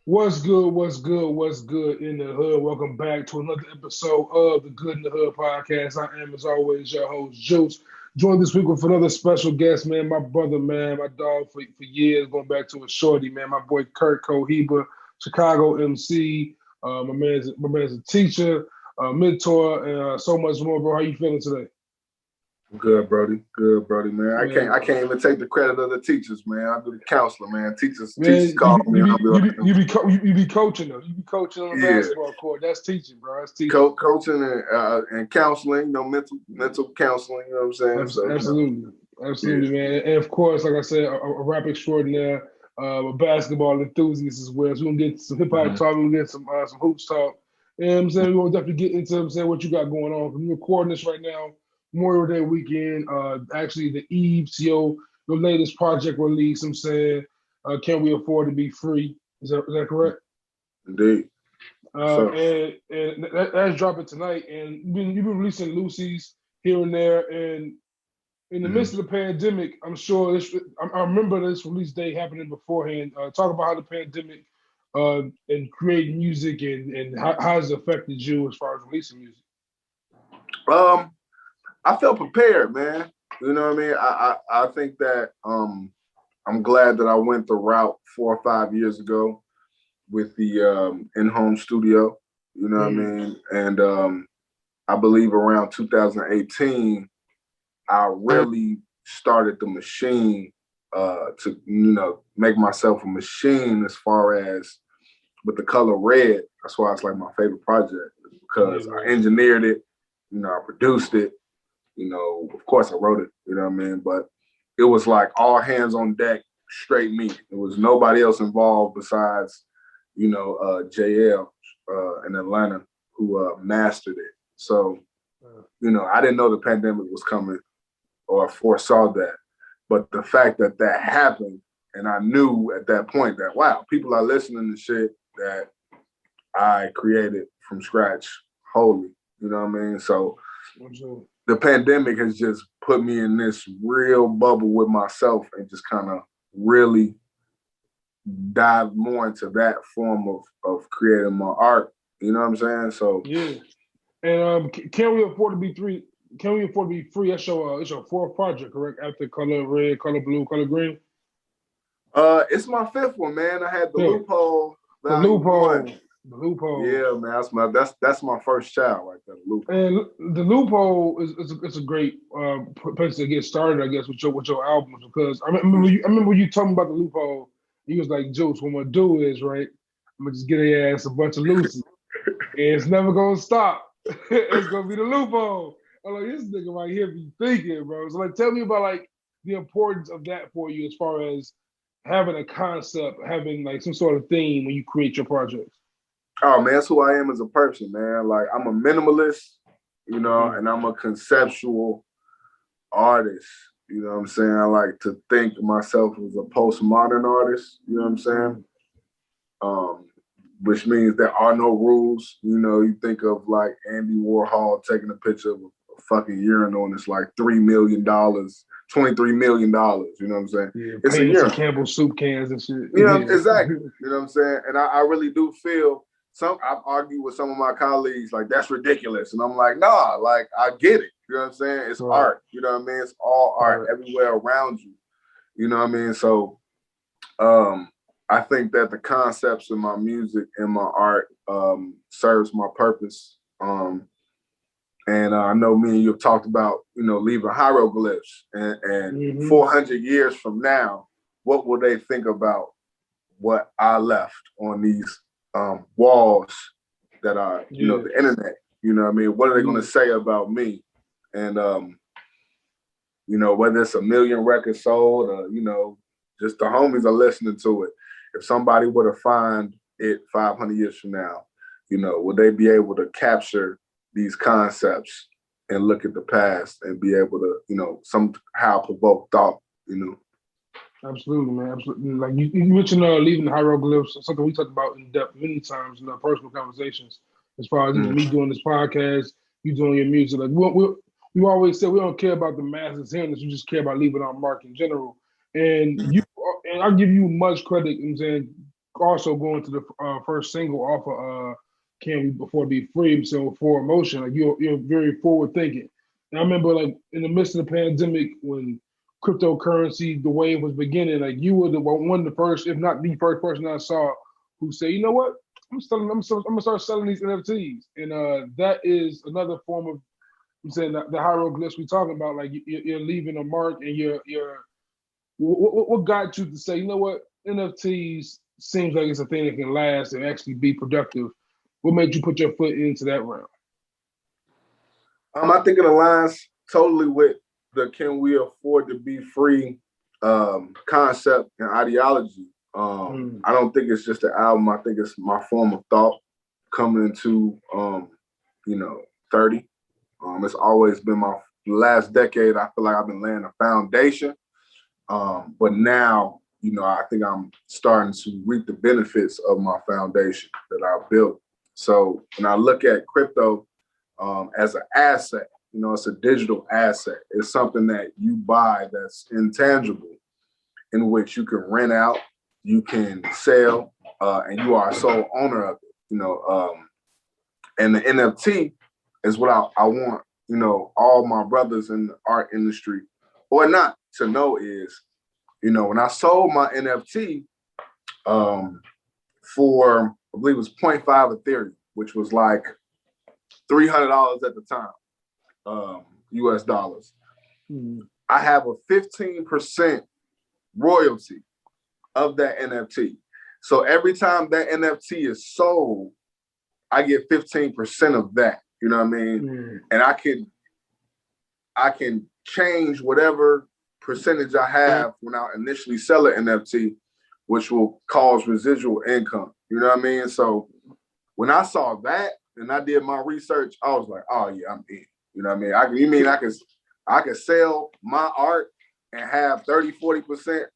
What's good? What's good? What's good in the hood? Welcome back to another episode of the Good in the Hood podcast. I am, as always, your host, Juice. Joined this week with another special guest, man. My brother, man, my dog for years, going back to a shorty, man. My boy Curt Cohiba, Chicago MC. My man's a teacher, mentor, and so much more, bro. How you feeling today? Good, Brody. Good, Brody, man. Man. I can't even take the credit of the teachers, man. I do the counselor, man. Teachers Man, call me. You be coaching though. You be coaching on the basketball court. That's teaching, bro. That's teaching. Coaching and counseling, mental counseling. You know what I'm saying? Absolutely, man. And of course, like I said, a rap extraordinaire, a basketball enthusiast as well. So we're gonna get some hip hop talk. We're gonna get some hoops talk. You know what I'm saying? We're gonna definitely get into what you got going on. We're recording this right now, Memorial Day weekend. Actually, the eve to your latest project release. I'm saying, Can We Afford to Be Free? Is that correct? Indeed. And that's dropping tonight. And you've been releasing Lucy's here and there. And in the midst of the pandemic, I'm sure I remember this release day happening beforehand. Talk about how the pandemic and creating music and how it's affected you as far as releasing music. I felt prepared, man. You know what I mean? I think that I'm glad that I went the route 4 or 5 years ago with the in-home studio. You know what I mean? And I believe around 2018, I really started the machine to, make myself a machine as far as with the color red. That's why it's like my favorite project, because I engineered it, I produced it. Of course I wrote it, you know what I mean? But it was like all hands on deck, straight me. There was nobody else involved besides, JL in Atlanta who mastered it. So, I didn't know the pandemic was coming or foresaw that. But the fact that that happened, and I knew at that point that, wow, people are listening to shit that I created from scratch wholly, you know what I mean? So the pandemic has just put me in this real bubble with myself and just kind of really dive more into that form of creating my art. You know what I'm saying? So yeah. And Can We Afford to Be Free? Can We Afford to Be Free? That's it's your fourth project, correct? After Color Red, Color Blue, Color Green. It's my fifth one, man. I had the Loophole. The Loophole. Yeah, man. That's my first child right there. The Loophole. And the Loophole is a great place to get started, I guess, with your albums, because I remember you talking about the Loophole. You was like, Juice, what I'm gonna do is, right, I'm gonna just get a ass a bunch of Lucy. And it's never gonna stop. It's gonna be the Loophole. I'm like, this nigga right here be thinking, bro. So like, tell me about like the importance of that for you as far as having a concept, having like some sort of theme when you create your projects. Oh man, that's who I am as a person, man. Like I'm a minimalist, and I'm a conceptual artist. You know what I'm saying? I like to think of myself as a postmodern artist, you know what I'm saying? Which means there are no rules. You think of like Andy Warhol taking a picture of a fucking urinal and it's like $3 million, $23 million, you know what I'm saying? Yeah, it's a urinal. Campbell soup cans and shit. Exactly. You know what I'm saying? And I really do feel I've argued with some of my colleagues, like, that's ridiculous. And I'm like, nah, like, I get it. You know what I'm saying? It's art. You know what I mean? It's all art everywhere around you. You know what I mean? So I think that the concepts in my music and my art serves my purpose. And I know me and you have talked about, leaving hieroglyphs. And 400 years from now, what will they think about what I left on these walls that are, the internet, you know what I mean? What are they going to say about me? And, whether it's 1 million records sold or, just the homies are listening to it. If somebody were to find it 500 years from now, Will they be able to capture these concepts and look at the past and be able to, somehow provoke thought, Absolutely, man. Absolutely. Like you mentioned leaving the hieroglyphs, something we talked about in depth many times in our personal conversations. As far as me doing this podcast, you doing your music, like we always say we don't care about the masses hearing this, we just care about leaving our mark in general. And I give you much credit. I'm saying also going to the first single off of "Can We Afford to Be Free?" So for emotion, like you're very forward thinking. And I remember like in the midst of the pandemic when cryptocurrency, the wave was beginning, like you were one of the first, if not the first person I saw who said, you know what, I'm gonna start selling these NFTs, and that is another form of, I'm saying the hieroglyphs we talking about, like you're leaving a mark, and you're what got you to say, you know what, NFTs seems like it's a thing that can last and actually be productive. What made you put your foot into that realm? I think it aligns totally with the "Can We Afford to Be Free" concept and ideology. I don't think it's just an album. I think it's my form of thought coming into 30. It's always been my last decade. I feel like I've been laying a foundation. But now, I think I'm starting to reap the benefits of my foundation that I built. So when I look at crypto as an asset, it's a digital asset. It's something that you buy that's intangible, in which you can rent out, you can sell, and you are a sole owner of it. And the NFT is what I want, all my brothers in the art industry, or not, to know is, when I sold my NFT for, I believe it was 0.5 Ethereum, which was like $300 at the time, US dollars. I have a 15% royalty of that NFT. So every time that NFT is sold, I get 15% of that. You know what I mean? And I can change whatever percentage I have when I initially sell an NFT, which will cause residual income. You know what I mean? So when I saw that and I did my research, I was like, oh yeah, I'm in. You know what I mean? I can sell my art and have 30-40%,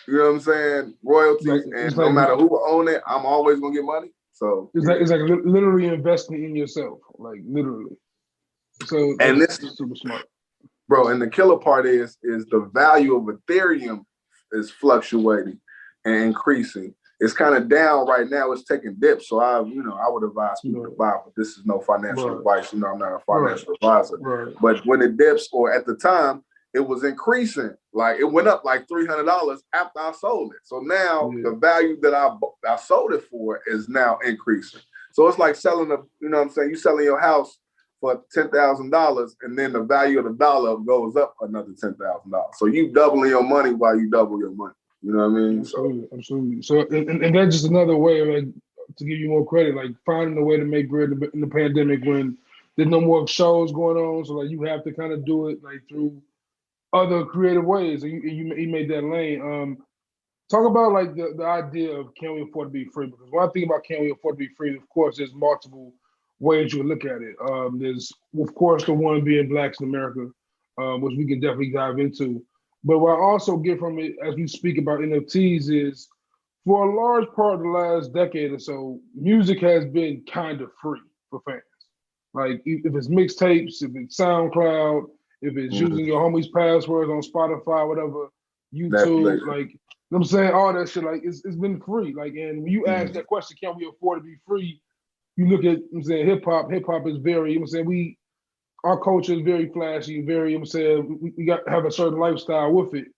you know what I'm saying, royalties, and no matter who own it, I'm always gonna get money. So it's like literally investing in yourself, like literally. So and this is super smart, bro. And the killer part is the value of Ethereum is fluctuating and increasing. It's kind of down right now. It's taking dips. So I would advise people to buy, but this is no financial advice. I'm not a financial advisor. But when it dips, or at the time, it was increasing. Like it went up like $300 after I sold it. So now the value that I sold it for is now increasing. So it's like selling you selling your house for $10,000, and then the value of the dollar goes up another $10,000. So you doubling your money while you double your money. You know what I mean? Absolutely. So, and that's just another way, like, to give you more credit, like finding a way to make bread in the pandemic when there's no more shows going on. So, like, you have to kind of do it like through other creative ways. And you made that lane. Talk about like the idea of can we afford to be free? Because when I think about can we afford to be free, of course, there's multiple ways you would look at it. There's, of course, the one being Blacks in America, which we can definitely dive into. But what I also get from it as we speak about NFTs is, for a large part of the last decade or so, music has been kind of free for fans. Like if it's mixtapes, if it's SoundCloud, if it's using your homie's passwords on Spotify, whatever, YouTube, like, you know what I'm saying, all that shit, like it's been free. Like, and when you ask that question, can we afford to be free? You look at, I'm saying, hip hop is very, I'm saying, our culture is very flashy, very, I'm saying, we got to have a certain lifestyle with it.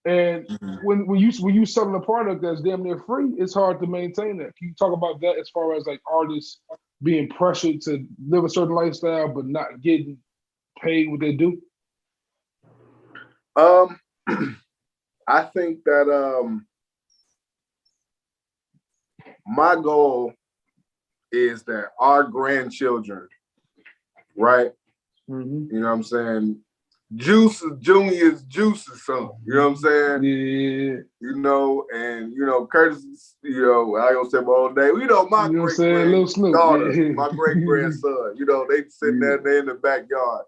And when you selling a product that's damn near free, it's hard to maintain that. Can you talk about that as far as like artists being pressured to live a certain lifestyle but not getting paid what they do? I think that my goal is that our grandchildren, right? You know what I'm saying? Juice Junior's Juice's son. You know what I'm saying? Yeah. You know, and you know, Curtis, you know, I don't say my whole day. You know, my You know what I'm great saying? Little Snoop. granddaughter, Yeah. my great grandson, you know, they sitting there, they in the backyard.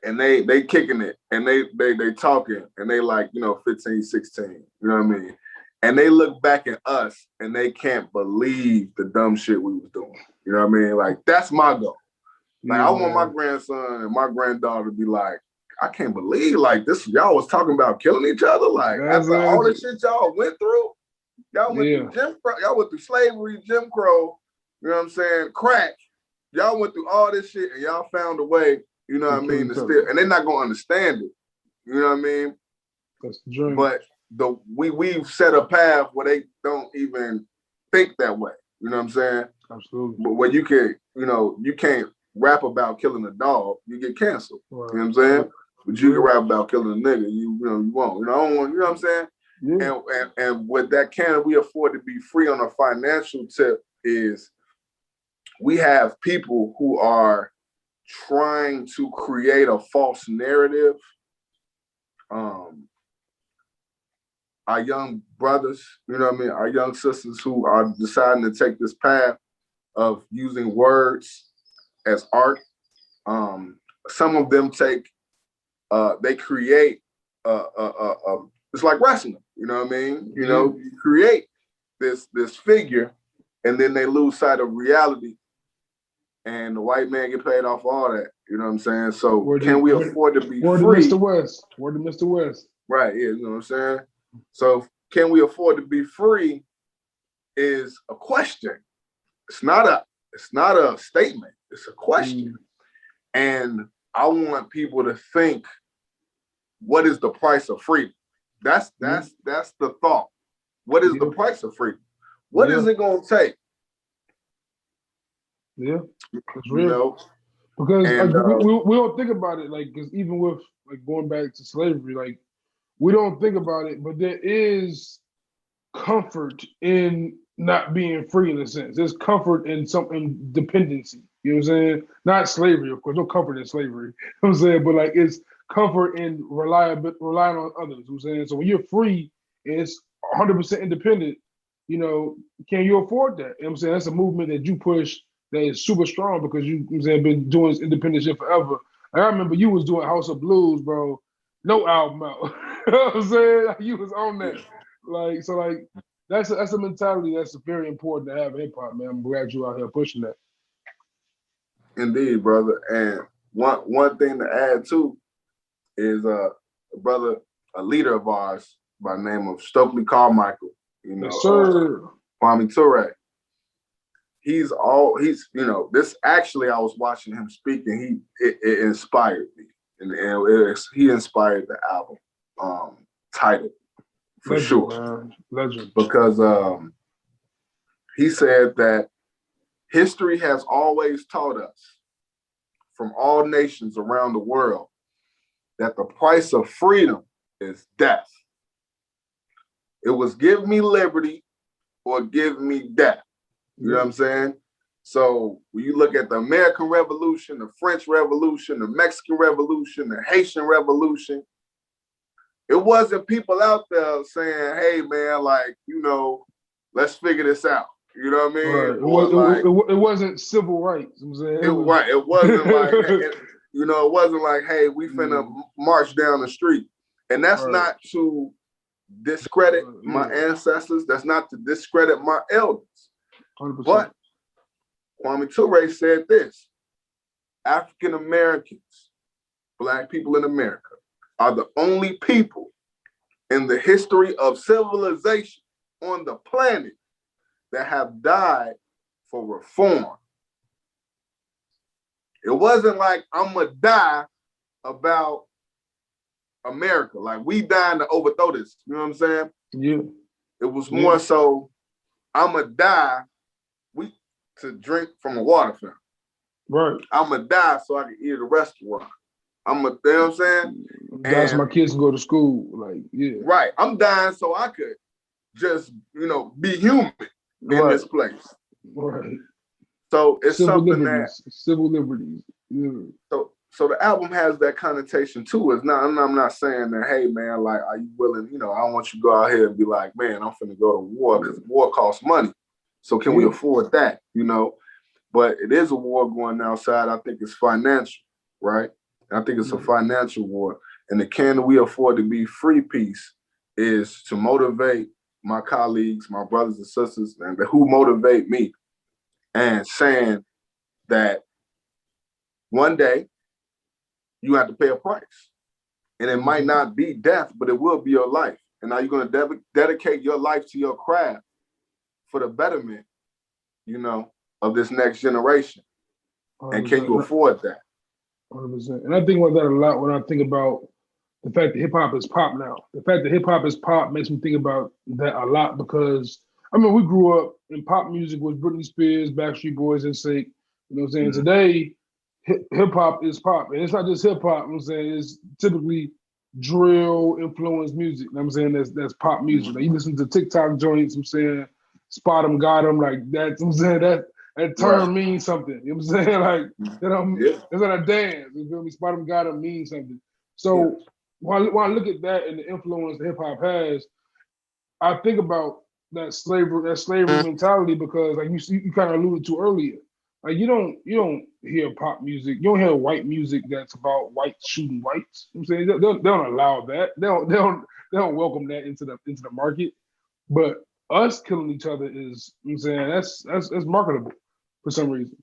And they kicking it and they talking and they like, you know, 15, 16, you know what I mean? And they look back at us and they can't believe the dumb shit we was doing. You know what I mean? Like, that's my goal. Like, I want my grandson and my granddaughter to be like, I can't believe like this, y'all was talking about killing each other. Like, after all the shit y'all went through, y'all went through Jim Crow, y'all went through slavery, Jim Crow, you know what I'm saying? Crack. Y'all went through all this shit and y'all found a way. You know what I mean? And they're not gonna understand it. You know what I mean? That's the dream. But we've set a path where they don't even think that way. You know what I'm saying? Absolutely. But when you can, you know, you can't rap about killing a dog, you get canceled. Right. You know what I'm saying? But you can rap about killing a nigga, you know, you won't. You know, I don't want, you know what I'm saying? Yeah. And with that, can we afford to be free on a financial tip is we have people who are trying to create a false narrative. Our young brothers, you know what I mean, our young sisters who are deciding to take this path of using words as art. Some of them they create it's like wrestling, you know what I mean? You know, you create this figure and then they lose sight of reality. And the white man get paid off all that. You know what I'm saying? So we afford to be free? Word to Mr. West. Word to Mr. West. Right, yeah, you know what I'm saying? So can we afford to be free is a question. It's not a statement. It's a question. And I want people to think, what is the price of freedom? That's the thought. What is the price of freedom? What is it gonna take? Yeah, it's real. You know? Because we don't think about it, like, because even with like going back to slavery, like we don't think about it, but there is comfort in not being free in a sense. There's comfort in some dependency. You know what I'm saying? Not slavery, of course. No comfort in slavery. You know what I'm saying? But like it's comfort in relying on others. You know what I'm saying? So when you're free and it's 100% independent, you know, can you afford that? You know what I'm saying? That's a movement that you push that is super strong because you know what I'm saying, been doing this independent shit forever. Like, I remember you was doing House of Blues, bro. No album out. You know what I'm saying? Like, you was on that. Like, so like that's a mentality that's very important to have in hip hop, man. I'm glad you out here pushing that. Indeed, brother. And one thing to add too is a leader of ours by the name of Stokely Carmichael, you know, yes, sir. Kwame Ture. He's you know, this actually I was watching him speak and it inspired me. And he inspired the album, Titled, for Legend, sure. Man. Legend. Because he said that history has always taught us from all nations around the world that the price of freedom is death. It was give me liberty or give me death. You know what I'm saying? So when you look at the American Revolution, the French Revolution, the Mexican Revolution, the Haitian Revolution, it wasn't people out there saying, hey, man, like, you know, let's figure this out. You know what I mean? Right. It wasn't civil rights. You know what I'm saying? Right. It wasn't like, you know, it wasn't like, hey, we finna march down the street. And that's not to discredit my ancestors. That's not to discredit my elders. 100%. But Kwame Ture said this: African Americans, Black people in America, are the only people in the history of civilization on the planet that have died for reform. It wasn't like I'm gonna die about America, like we dying to overthrow this. You know what I'm saying? Yeah. It was more so I'm gonna die to drink from a water fountain. Right. I'm gonna die so I can eat at a restaurant. You know what I'm saying? Die so my kids can go to school. Like, yeah. Right. I'm dying so I could just, you know, be human in this place. Right. So it's civil something liberties. Civil liberties. Yeah. So the album has that connotation too. It's not, I'm not saying that, hey man, like, are you willing, I don't want you to go out here and be like, man, I'm finna go to war because war costs money. So can we afford that, But it is a war going outside. I think it's financial, right? I think it's a financial war. And the can we afford to be free piece is to motivate my colleagues, my brothers and sisters, and who motivate me, and saying that one day you have to pay a price. And it might not be death, but it will be your life. And are you going to dedicate your life to your craft for the betterment, of this next generation? 100%. And can you afford that? 100%. And I think about that a lot when I think about the fact that hip hop is pop now. The fact that hip hop is pop makes me think about that a lot because, we grew up in pop music with Britney Spears, Backstreet Boys, and Sync. You know what I'm saying? Mm-hmm. Today, hip hop is pop. And it's not just hip hop, it's typically drill influenced music. You know what I'm saying? That's pop music. Mm-hmm. Like you listen to TikTok joints, spot 'em, got 'em, like that. That term means something. You know what I'm saying? Like it's not a dance. You feel me? Spot 'em, got 'em means something. So when I look at that and the influence that hip hop has, I think about that slavery mentality because like you kind of alluded to earlier. Like you don't hear pop music. You don't hear white music that's about whites shooting whites. You know what I'm saying? They don't allow that. They don't welcome that into the market. But us killing each other is, that's marketable for some reason.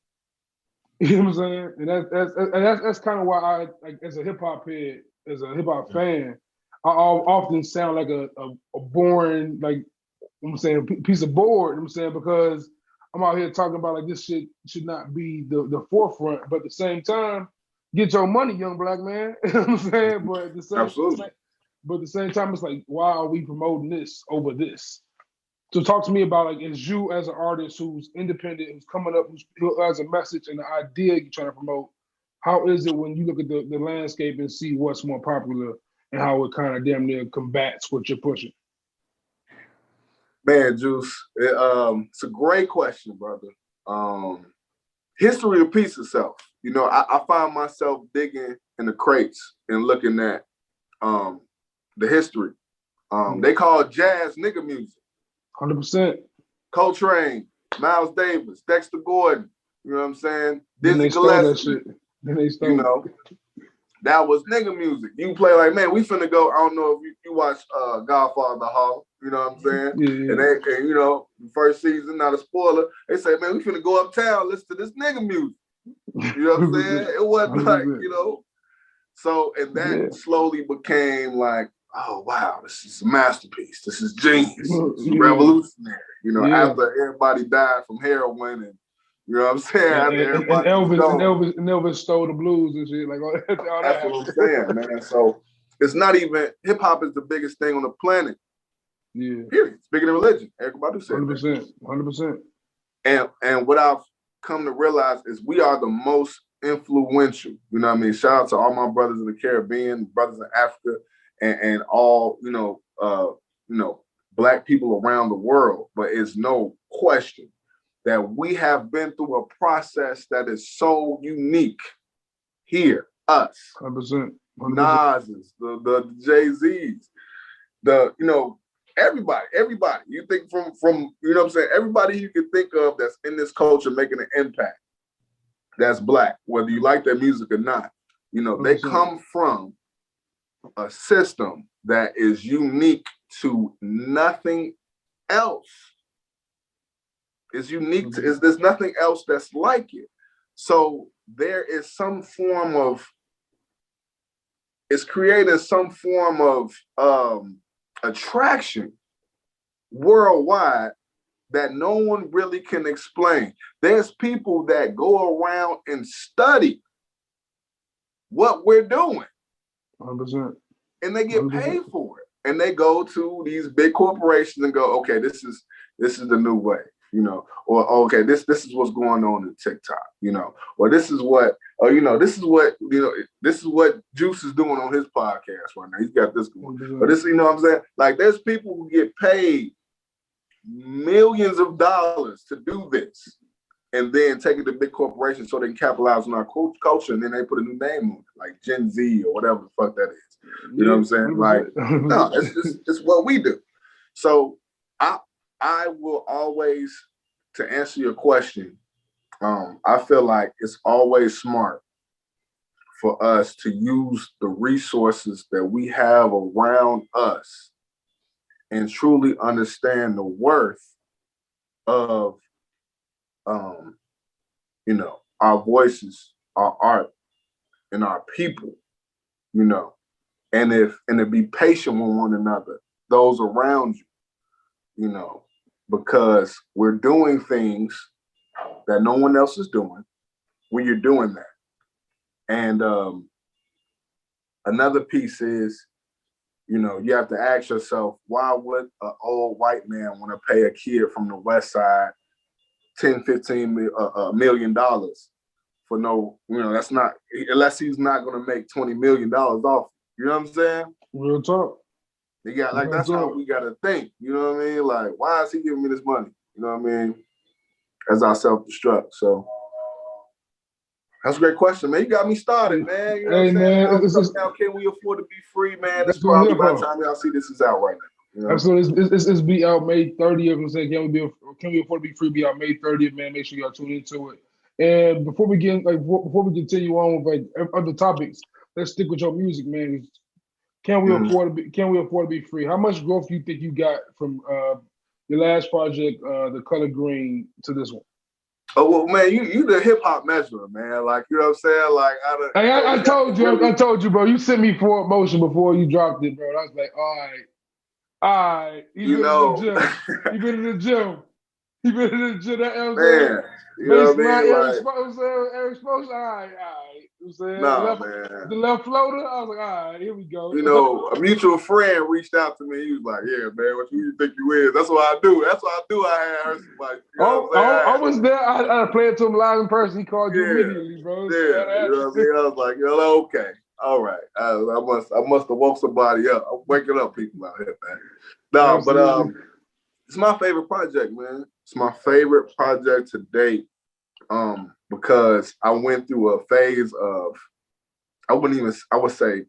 You know what I'm saying? And that's kind of why I, like, as a hip hop head, as a hip hop fan, I often sound like a boring, like, piece of board. You know what I'm saying? Because I'm out here talking about like this shit should not be the forefront, but at the same time, get your money, young black man. You know what I'm saying? But at the same time, it's like, why are we promoting this over this? So talk to me about, like, as you as an artist who's independent, who's coming up, who has a message and an idea you're trying to promote, how is it when you look at the landscape and see what's more popular and how it kind of damn near combats what you're pushing? Man, Juice, it's a great question, brother. History repeats itself. I find myself digging in the crates and looking at the history. They call jazz nigga music. 100%. Coltrane, Miles Davis, Dexter Gordon, you know what I'm saying? Dizzy Gillespie. Then they stole that was nigga music. You play like, man, we finna go. I don't know if you watch Godfather Hall, you know what I'm saying? Yeah. And first season, not a spoiler, they say, man, we finna go uptown, listen to this nigga music. You know what I'm saying? It wasn't like, So, and that slowly became like, oh, wow, this is a masterpiece. This is genius. This is revolutionary. After everybody died from heroin and, you know what I'm saying? And Elvis stole the blues and shit. Like all that. That's what I'm saying, man. So it's not even, hip hop is the biggest thing on the planet. Yeah. Period. Speaking of religion, everybody said 100%. 100%. And what I've come to realize is we are the most influential. You know what I mean? Shout out to all my brothers in the Caribbean, brothers in Africa, and all, Black people around the world. But it's no question that we have been through a process that is so unique here, us, 100%. Nas's, the Jay-Z's, everybody. You think from you know what I'm saying, everybody you can think of that's in this culture making an impact, that's Black, whether you like their music or not. They come from a system that is unique to nothing else. It's unique to, there's nothing else that's like it. So there is some form of, it's created some form of attraction worldwide that no one really can explain. There's people that go around and study what we're doing. 100%. And they get paid for it. And they go to these big corporations and go, okay, this is the new way. Or okay, this is what's going on in TikTok, or this is what Juice is doing on his podcast right now. He's got this going. But this, what I'm saying? Like, there's people who get paid millions of dollars to do this. and then take it to big corporations so they can capitalize on our culture, and then they put a new name on it, like Gen Z or whatever the fuck that is. You know what I'm saying? Like, no, it's what we do. So I will always, to answer your question, I feel like it's always smart for us to use the resources that we have around us and truly understand the worth of, our voices, our art, and our people, and to be patient with one another, those around you, because we're doing things that no one else is doing when you're doing that. And another piece is, you have to ask yourself, why would an old white man want to pay a kid from the West Side $10-15 million for no, that's not, unless he's not going to make $20 million off. You know what I'm saying? Real talk. That's how we got to think. You know what I mean? Like, why is he giving me this money? You know what I mean? As I self-destruct. So that's a great question, man. You got me started, man. You know what I'm saying? Now, can we afford to be free, man? That's probably by the time y'all see this is out right now. Absolutely. It's be out May 30th. I'm saying, can we afford to be free? Be out May 30th, man. Make sure y'all tune into it. And before we continue on with other topics, let's stick with your music, man. Can we afford to be free? How much growth do you think you got from your last project, The Color Green, to this one? Oh, well, man, you the hip hop measurer, man. Like, you know what I'm saying? Like, I told you, bro. You sent me Forward Motion before you dropped it, bro. I was like, all right. You've been in the gym. That man, you know what I mean? Eric Spoke, all right. You know what I'm saying? Man. The left floater, I was like, all right, here we go. A mutual friend reached out to me. He was like, yeah, man, what you think you is? That's what I do. I had somebody. I was there. I played to him live in person. He called you immediately, bro. Yeah, you know what I mean? I was like, okay. All right. I must have woke somebody up. I'm waking up people out here, man. No, absolutely. But it's my favorite project, man. It's my favorite project to date. Because I went through a phase of, I would say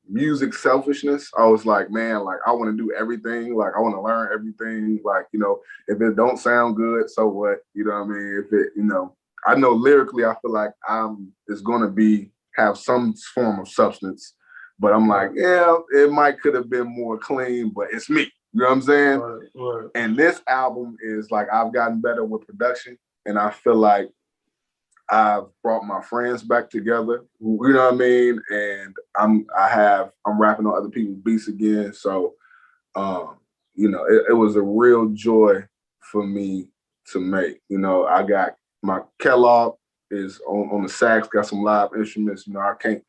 music selfishness. I was like, man, like, I want to do everything. Like, I want to learn everything. Like, if it don't sound good, so what? You know what I mean? If it, I know lyrically, I feel like it's going to have some form of substance, but I'm like, yeah, it could have been more clean, but it's me. You know what I'm saying? Right. And this album is like, I've gotten better with production, and I feel like I've brought my friends back together. You know what I mean? And I'm rapping on other people's beats again. So, it was a real joy for me to make. I got my Kellogg is on the sax, got some live instruments. I can't,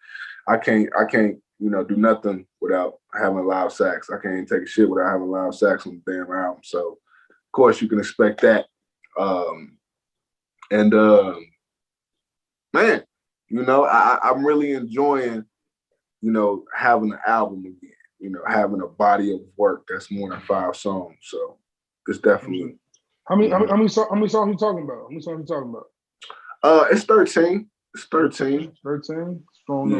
do nothing without having live sax. I can't take a shit without having live sax on the damn album. So, of course, you can expect that. Man, I'm really enjoying, having an album again, having a body of work that's more than 5 songs. So it's definitely. How many songs you talking about? How many songs you talking about? It's 13. It's 13. 13? Strong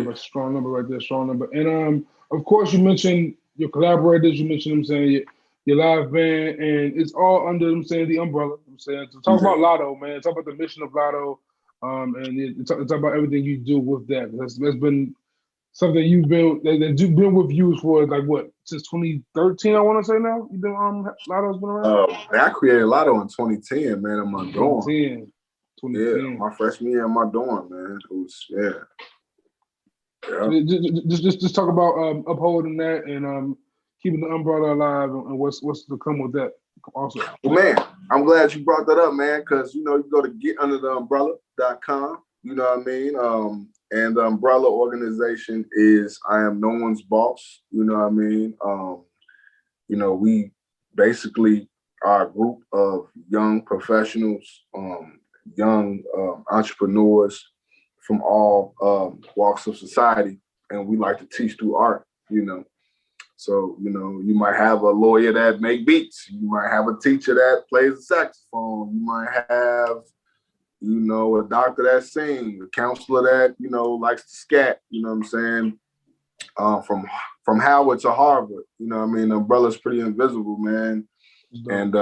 number right there, strong number. And of course, you mentioned your collaborators, you mentioned them saying your live band, and it's all under them saying the umbrella. I'm saying, so talk about Lotto, man. Talk about the mission of Lotto. And talk about everything you do with that. That's been something you've been with you for like what, since 2013? I want to say now. You've been Lotto's been around. I created Lotto in 2010, man. In my dorm. 2010. Yeah, my freshman year in my dorm, man. It was Just talk about upholding that and keeping the umbrella alive and what's to come with that also. Well, man, I'm glad you brought that up, man, because you go to getundertheumbrella.com, you know what I mean? And the umbrella organization is I am no one's boss, you know what I mean? We basically are a group of young professionals, young entrepreneurs from all walks of society, and we like to teach through art, So, you might have a lawyer that make beats. You might have a teacher that plays the saxophone. You might have, you know, a doctor that sings, a counselor that, you know, likes to scat, you know what I'm saying? From Howard to Harvard, you know what I mean? The umbrella's pretty invisible, man. And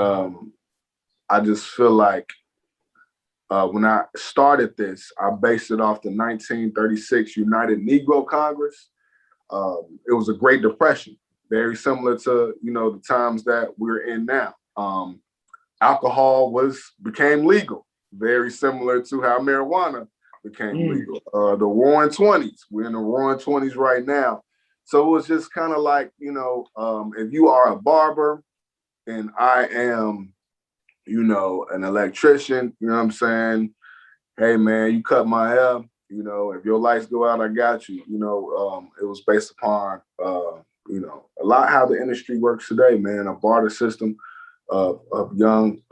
I just feel like when I started this, I based it off the 1936 United Negro Congress. It was a Great Depression, very similar to, you know, the times that we're in now. Alcohol became legal, very similar to how marijuana became legal. The Roaring 20s, we're in the Roaring 20s right now. So it was just kind of like, you know, if you are a barber and I am, you know, an electrician, you know what I'm saying? Hey, man, you cut my hair. You know, if your lights go out, I got you. You know, it was based upon, you know, a lot how the industry works today, man, a barter system of young,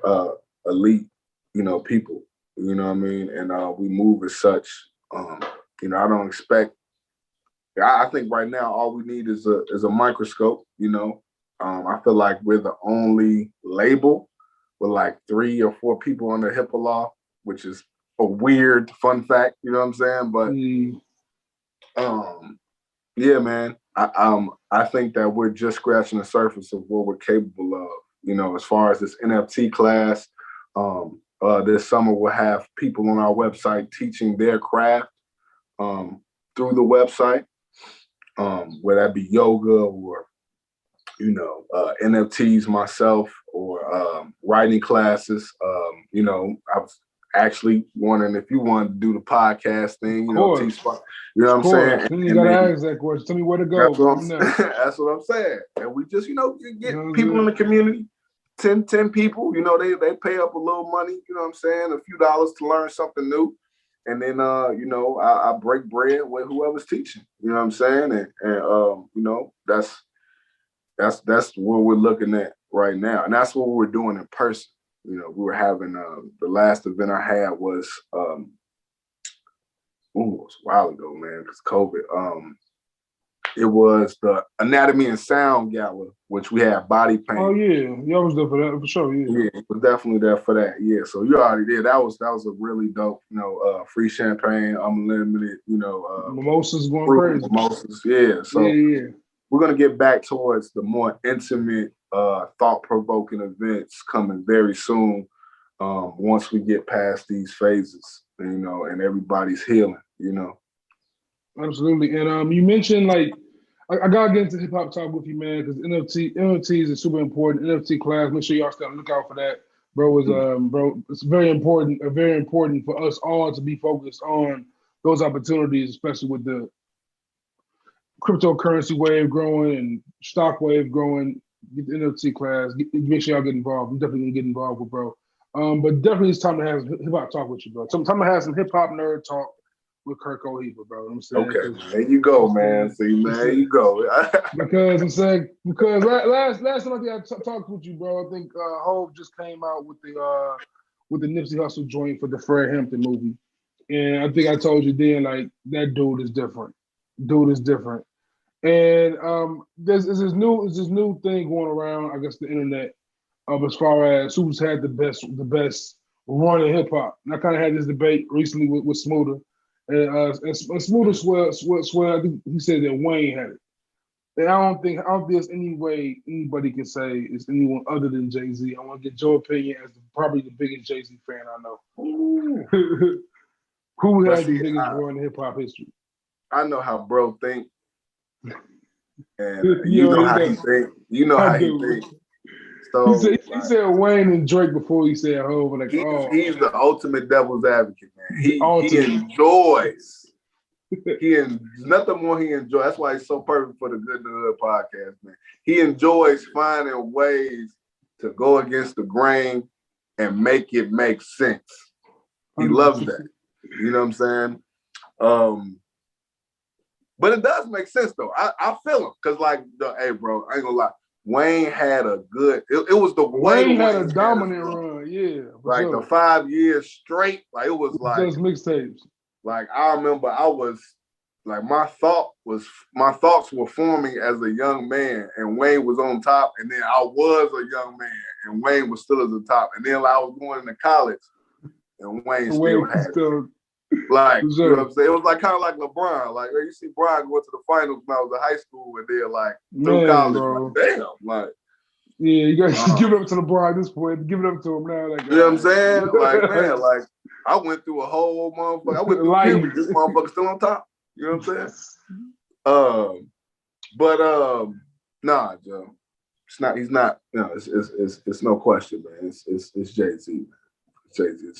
elite, you know, people, you know what I mean? And we move as such. You know, I don't expect, I think right now all we need is a microscope, you know. I feel like we're the only label with like 3 or 4 people under HIPAA law, which is a weird fun fact, you know what I'm saying? But yeah, man, I think that we're just scratching the surface of what we're capable of. You know, as far as this NFT class, this summer we'll have people on our website teaching their craft through the website, whether that be yoga or, you know, NFTs myself or writing classes. You know, I was actually wondering if you wanted to do the podcast thing, you know, T-Spot. You know what I'm saying? You gotta ask that question. Tell me where to go. That's what I'm saying. And we just, you know, get people in the community, 10 people, you know, they pay up a little money, you know what I'm saying, a few dollars to learn something new. And then, you know, I break bread with whoever's teaching, you know what I'm saying? And you know, that's what we're looking at right now. And that's what we're doing in person. You know, we were having, the last event I had was, it was a while ago, man, because COVID. It was the Anatomy and Sound Gala, which we had body paint. Oh yeah, I was there for that for sure. Yeah, it was definitely there for that. Yeah, so you already did. That was a really dope. You know, free champagne, unlimited. You know, mimosas going crazy. Mimosas, yeah. So we're gonna get back towards the more intimate, thought-provoking events coming very soon. Once we get past these phases, you know, and everybody's healing. You know. Absolutely, and you mentioned like. I gotta get into hip hop talk with you, man, because NFTs is super important. NFT class, make sure y'all stay on the lookout for that, bro. Bro, it's very important for us all to be focused on those opportunities, especially with the cryptocurrency wave growing and stock wave growing. Get the NFT class. Make sure y'all get involved. I'm definitely gonna get involved with bro. But definitely it's time to have hip hop talk with you, bro. Time to have some hip hop nerd talk with Curt Cohiba, bro. I'm saying. Okay, there you go, man. See, man, there you go. because I'm saying last time I talked with you, bro, I think Hove just came out with the Nipsey Hussle joint for the Fred Hampton movie, and I think I told you then like that dude is different. And there's this new thing going around, I guess, the internet, as far as who's had the best run in hip hop. And I kind of had this debate recently with Smoother. And Smoother swear, I think he said that Wayne had it. And I don't think there's any way anybody can say it's anyone other than Jay-Z. I want to get your opinion as probably the biggest Jay-Z fan I know. Who has the biggest run in hip hop history? I know how bro think, and you know how he think. You know how he think. So he said Wayne and Drake before he said Hov. Like, he's the ultimate devil's advocate, man. He enjoys. Nothing more he enjoys. That's why he's so perfect for the Good to Hood podcast, man. He enjoys finding ways to go against the grain and make it make sense. He loves that. You know what I'm saying? But it does make sense though. I feel him because, like, hey, bro, I ain't gonna lie. Wayne had a good. It was the Wayne had a dominant run, yeah. Like the 5 years straight, like it was like just mixtapes. Like I remember, I was like my thoughts were forming as a young man, and Wayne was on top, and then I was a young man, and Wayne was still at the top, and then I was going into college, and Wayne The still way had it. still, Like, for you know sure. what I'm saying? It was like kind of like LeBron. Like, you see Brian go to the finals when I was in high school and then like through Man, college. bro. Like, damn, like. Yeah, you gotta give it up to LeBron at this point. Give it up to him now. Like, You know what I'm saying? Like, man, like I went through a whole motherfucker. I went through Life. puberty. This motherfucker still on top. You know what I'm saying? But nah, Joe. It's not. He's not. You know, it's no question, man. It's Jay-Z, man. It's Jay-Z.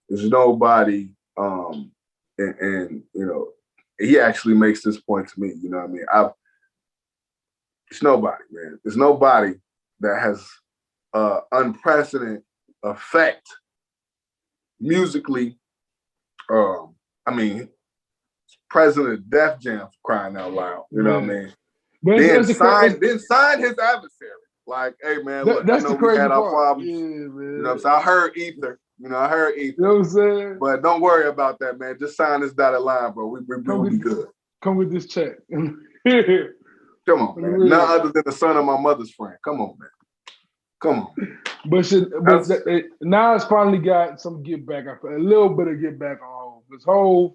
There's nobody. And you know, he actually makes this point to me. You know what I mean? It's nobody, man. There's nobody that has unprecedented effect musically. I mean, president of Def Jam, for crying out loud. You know what I mean? But Then sign his adversary. Like, hey man, look, I know we had our problems. Yeah, man. You know what I'm saying? I heard Ether. You know what I'm saying? But don't worry about that, man. Just sign this dotted line, bro. We'll be good. Come with this check. Come on, man. None other than the son of my mother's friend. Come on, man. Come on. But Nas finally got some get back. A little bit of get back on Hov. Because Hov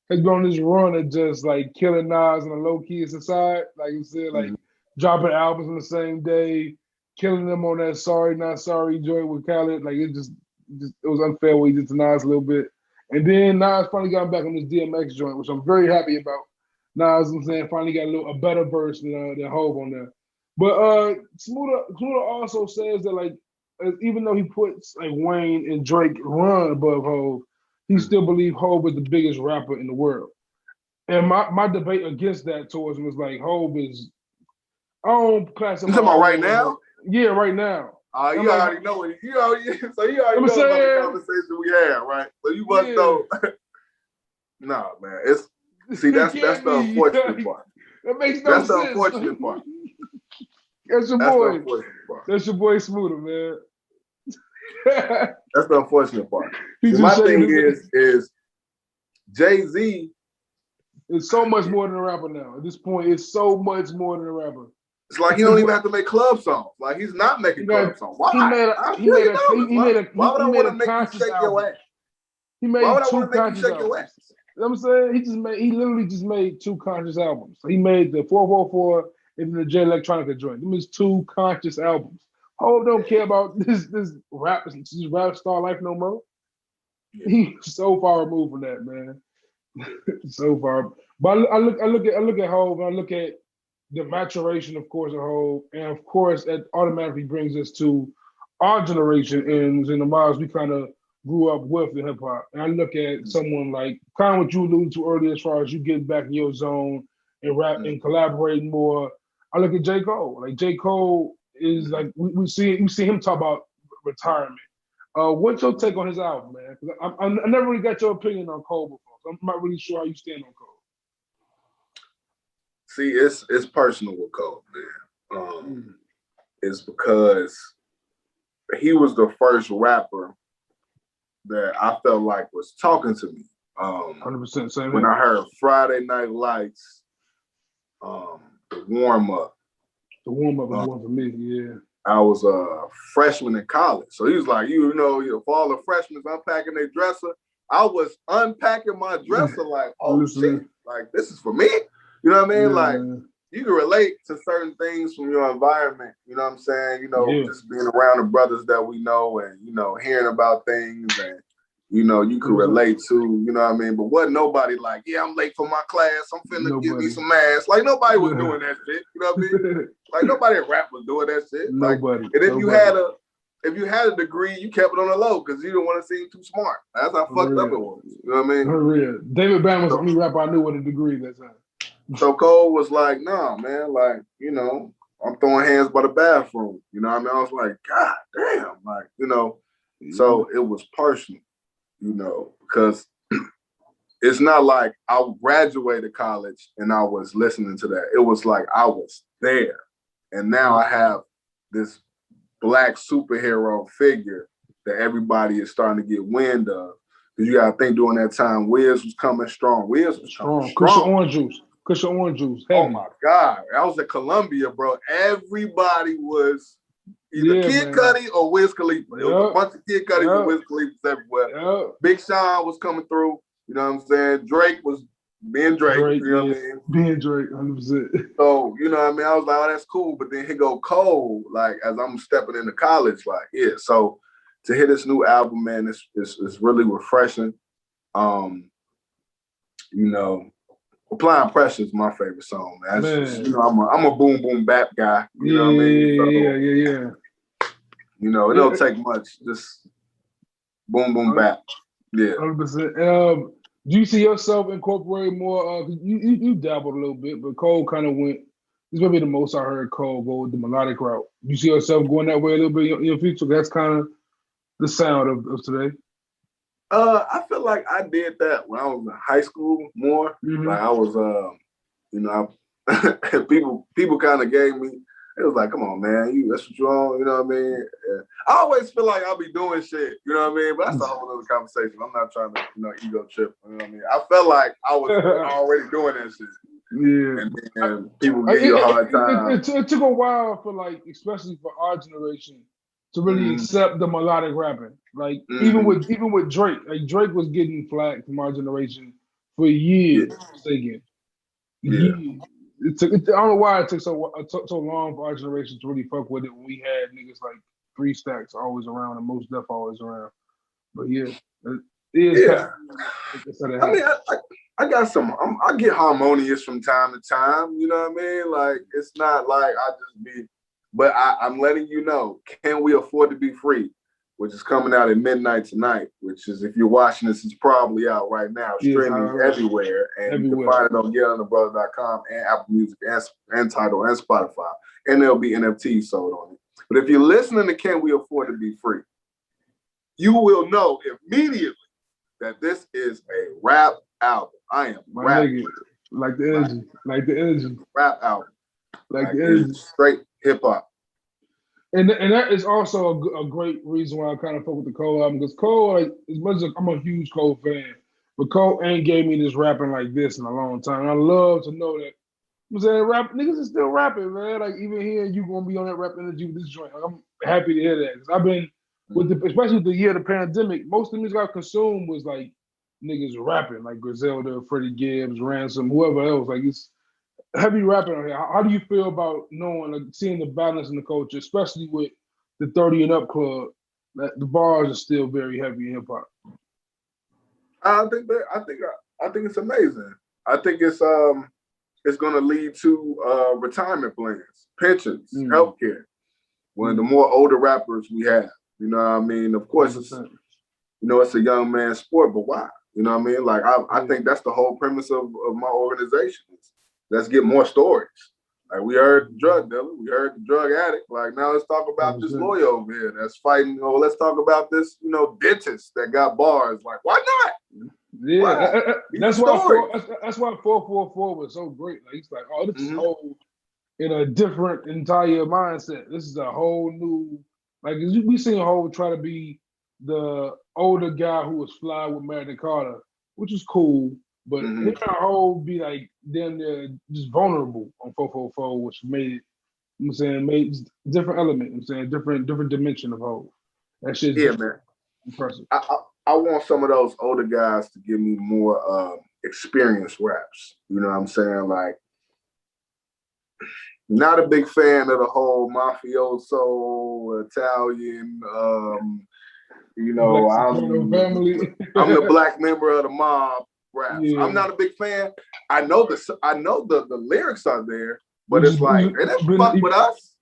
has been on this run of just like killing Nas on a low key aside. Like you said, like dropping albums on the same day, killing them on that Sorry Not Sorry joint with Khaled. Like it was unfair what he did to Nas a little bit. And then Nas finally got back on this DMX joint, which I'm very happy about. Nas, I'm saying, finally got a better verse than Hov on there. But Smoother also says that like even though he puts like Wayne and Drake run above Hov, he still believes Hov is the biggest rapper in the world. And my debate against that towards him was like Hov is I don't class him. You talking about right now? Yeah, right now. You already know it. You already know about the conversation we had, right? So you must know. Nah, man. That's the unfortunate part. That makes no sense. That's the unfortunate part. That's your boy. That's your boy Smoother, man. That's the unfortunate part. My thing is Jay-Z is so much more than a rapper now. At this point, it's so much more than a rapper. It's like he don't even have to make club songs. Like he's not making club songs. Why? He made a conscious album. He made two conscious albums. You know what I'm saying? He literally just made two conscious albums. He made the 444 and the J Electronica joint. Them is two conscious albums. Hov don't care about this rap star life no more. Yeah. He's so far removed from that, man. So far. But I look at Hov and I look at the maturation, of course, of Hov, and of course, that automatically brings us to our generation and in the miles we kind of grew up with in hip hop. And I look at someone like kind of what you alluded to earlier, as far as you getting back in your zone and rap and collaborating more. I look at J. Cole. Like J. Cole is like we see him talk about retirement. What's your take on his album, man? Because I never really got your opinion on Cole before. So I'm not really sure how you stand on Cole. See, it's personal with Cole, man. It's because he was the first rapper that I felt like was talking to me. 100% same. When I heard Friday Night Lights, the warm up. The warm up was one for me, yeah. I was a freshman in college. So he was like, for all the freshmen unpacking their dresser, I was unpacking my dresser like, oh shit, like this is for me. You know what I mean? Yeah. Like you can relate to certain things from your environment. You know what I'm saying? Just being around the brothers that we know and, hearing about things and, you can relate to, you know what I mean? But wasn't nobody like, yeah, I'm late for my class. I'm finna give me some ass. Like nobody was doing that shit. You know what I mean? Like nobody at rap was doing that shit. Nobody. Like, and if you had a degree, you kept it on the low because you didn't want to seem too smart. That's how fucked up it was. You know what I mean? For real. David Bam was the only rapper I knew with a degree that time. So Cole was like, nah, man, like, I'm throwing hands by the bathroom. You know what I mean? I was like, God damn, like, so it was personal, because it's not like I graduated college and I was listening to that. It was like I was there. And now I have this Black superhero figure that everybody is starting to get wind of. Because you got to think during that time, Wiz was coming strong. Wiz was strong. Cushion orange juice. Heavy. Oh my God. I was at Columbia, bro. Everybody was Either Kid Cudi or Wiz Khalifa. It was a bunch of Kid Cudis and Wiz Khalifas everywhere. Big Sean was coming through. You know what I'm saying? Drake was being Drake. You know what I mean? Being Drake, 100%. So, you know what I mean? I was like, oh, that's cool. But then he go Cole, like, as I'm stepping into college, like, yeah. So to hear this new album, man, it's really refreshing. You know, Applying Pressure is my favorite song, man. Just, you know, I'm a boom boom bap guy. You know what I mean? So, yeah. You know, it don't take much. Just boom boom bap. Yeah. 100%. Do you see yourself incorporating more? You dabbled a little bit, but Cole kind of went. This may be the most I heard Cole go with the melodic route. You see yourself going that way a little bit in your future? That's kind of the sound of today. I feel like I did that when I was in high school more. Like I was, you know, people kind of gave me. It was like, come on, man, that's what you're on. You know what I mean? Yeah. I always feel like I'll be doing shit. You know what I mean? But that's a whole other conversation. I'm not trying to, you know, ego trip. You know what I mean? I felt like I was already doing that shit. Yeah. And people give you a hard time. It took a while for, like, especially for our generation, to really accept the melodic rapping. Like even with Drake, like Drake was getting flack from our generation for years. Years. I don't know why it took so long for our generation to really fuck with it when we had niggas like 3 Stacks always around and Most Def always around. But yeah, it is. Yeah. I mean, I got some. I get harmonious from time to time. You know what I mean? Like it's not like I just be. But I'm letting you know, Can We Afford to Be Free, which is coming out at midnight tonight, which is, if you're watching this, it's probably out right now, streaming everywhere. And you can find it on GetOnTheBrother.com and Apple Music and Tidal and Spotify. And there'll be NFTs sold on it. But if you're listening to Can We Afford to Be Free, you will know immediately that this is a rap album. I am rapping. Like the energy. Rap album. Like the energy. Straight hip hop. And that is also a great reason why I kind of fuck with the Cole album, because Cole, like, as much as I'm a huge Cole fan, but Cole ain't gave me this rapping like this in a long time. And I love to know that, I'm saying, rap niggas is still rapping, man. Like even here, you gonna be on that rap energy with this joint. Like, I'm happy to hear that, because I've been especially with the year of the pandemic, most of the music I consumed was like niggas rapping, like Griselda, Freddie Gibbs, Ransom, whoever else. Like it's heavy rapping on here. How do you feel about knowing, like, seeing the balance in the culture, especially with the 30 and up club, that the bars are still very heavy in hip hop? I think it's amazing. I think it's going to lead to retirement plans, pensions, healthcare. One of the more older rappers we have. You know what I mean? Of course, it's a young man's sport, but why? You know what I mean? Like I think that's the whole premise of my organization. Let's get more stories. Like we heard the drug dealer, we heard the drug addict. Like now let's talk about this lawyer over here that's fighting. Or let's talk about this, dentist that got bars. Like why not? Yeah, why? That's why 444 was so great. Like it's like, oh, this is whole in a different entire mindset. This is a whole new, like we seen a whole try to be the older guy who was fly with Magna Carta, which is cool. But him and Hov be like damn near just vulnerable on 444, which made it, made different element. Different dimension of Hov. That shit's man, impressive. I want some of those older guys to give me more experienced raps. You know what I'm saying? Like, not a big fan of the whole mafioso Italian. I'm the black member of the mob. Raps. Yeah. I'm not a big fan. I know the lyrics are there, but it's like they didn't fuck with us.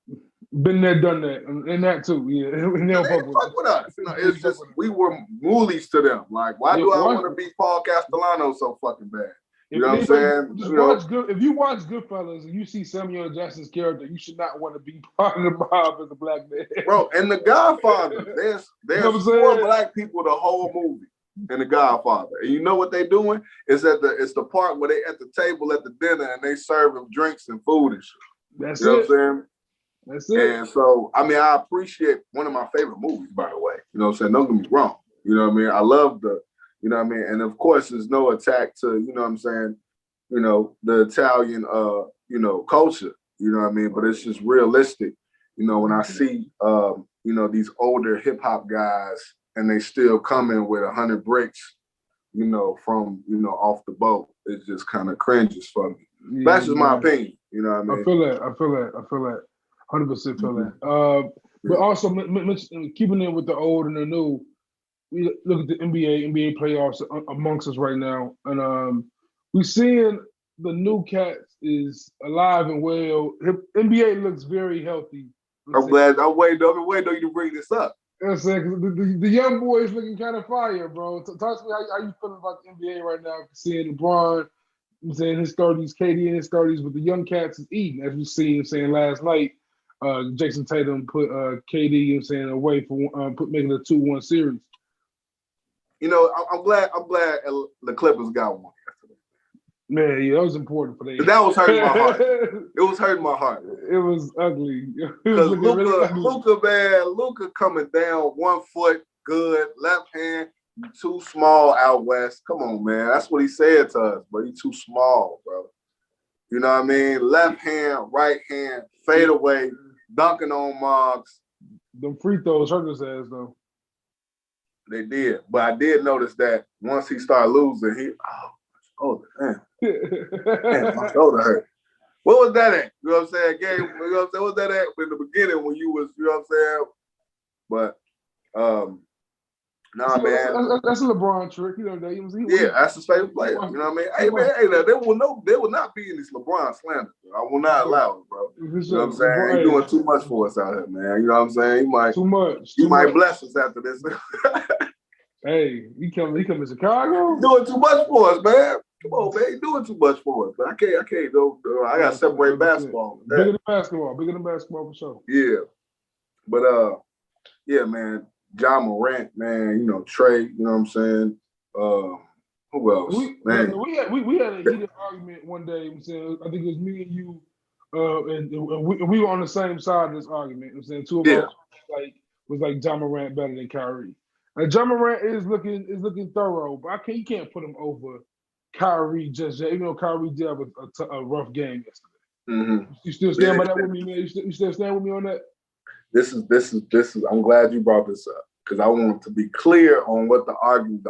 Been there, done that, and that too. Yeah, they don't fuck with us. It's just we were moolies to them. Like, why do I want to be Paul Castellano so fucking bad? You know what I'm saying? If you watch Goodfellas and you see Samuel Jackson's character, you should not want to be part of the mob as a black man. Bro, and The Godfather, there's 4 black people the whole movie. And The Godfather, and you know what they're doing is it's the part where they at the table at the dinner and they serve them drinks and food and shit. That's you know what I'm saying? That's it. And so, I mean, I appreciate one of my favorite movies, by the way. You know what I'm saying? Don't get me wrong. You know what I mean? I love you know what I mean? And of course, there's no attack to, you know what I'm saying, the Italian, culture. You know what I mean? But it's just realistic. You know, when I see, you know, these older hip hop guys and they still coming with 100 bricks, you know, from, you know, off the boat, it just kind of cringes for me. Yeah, That's just my opinion. You know what I mean? I feel that. 100% feel that. But also keeping in with the old and the new, we look at the NBA playoffs amongst us right now, and we seeing the new cats is alive and well. NBA looks very healthy. I'm glad. I'm waiting on you to bring this up. You know what I'm saying? The young boys looking kind of fire, bro. Talk to me how you feeling about the NBA right now? Seeing LeBron, I'm saying his 30s, KD in his 30s, but the young cats is eating, as we see. I'm saying last night, Jason Tatum put KD, I'm saying, away for making a 2-1 series. You know, I'm glad the Clippers got one yesterday. Man, yeah, that was important for them. That was hurting my heart. It was hurting my heart. It was ugly. Because Luka coming down 1 foot, good, left hand, too small out west. Come on, man. That's what he said to us, but he's too small, bro. You know what I mean? Left hand, right hand, fade away, dunking on marks. Them free throws hurt his ass, though. They did. But I did notice that once he started losing, man, my shoulder hurt. What was that at? You know what I'm saying? Game, you know what I'm saying? What was that at in the beginning when you was, you know what I'm saying? But nah, man. That's a LeBron trick. You know that. Yeah, that's his favorite player. You know what I mean? Hey, man, there will not be any slander. I will not allow it, bro. You know what I'm saying? He's doing too much for us out here, man. You know what I'm saying? He might bless us after this. Hey, he come to Chicago? He's doing too much for us, man. Come on, man. He's doing too much for us. But I can't though. I gotta separate basketball. Bigger than basketball for sure. Yeah. But yeah, man. Ja Morant, man, you know, Trey, you know what I'm saying? Who else? We had a heated argument one day. I'm saying, I think it was me and you, and we were on the same side of this argument. I'm saying two of us was like Ja Morant better than Kyrie. And Ja Morant is looking thorough, but you can't put him over Kyrie just yet, even though Kyrie did have a rough game yesterday. Mm-hmm. You still stand by that with me, man? You still stand with me on that? This is. I'm glad you brought this up because I want to be clear on what the argument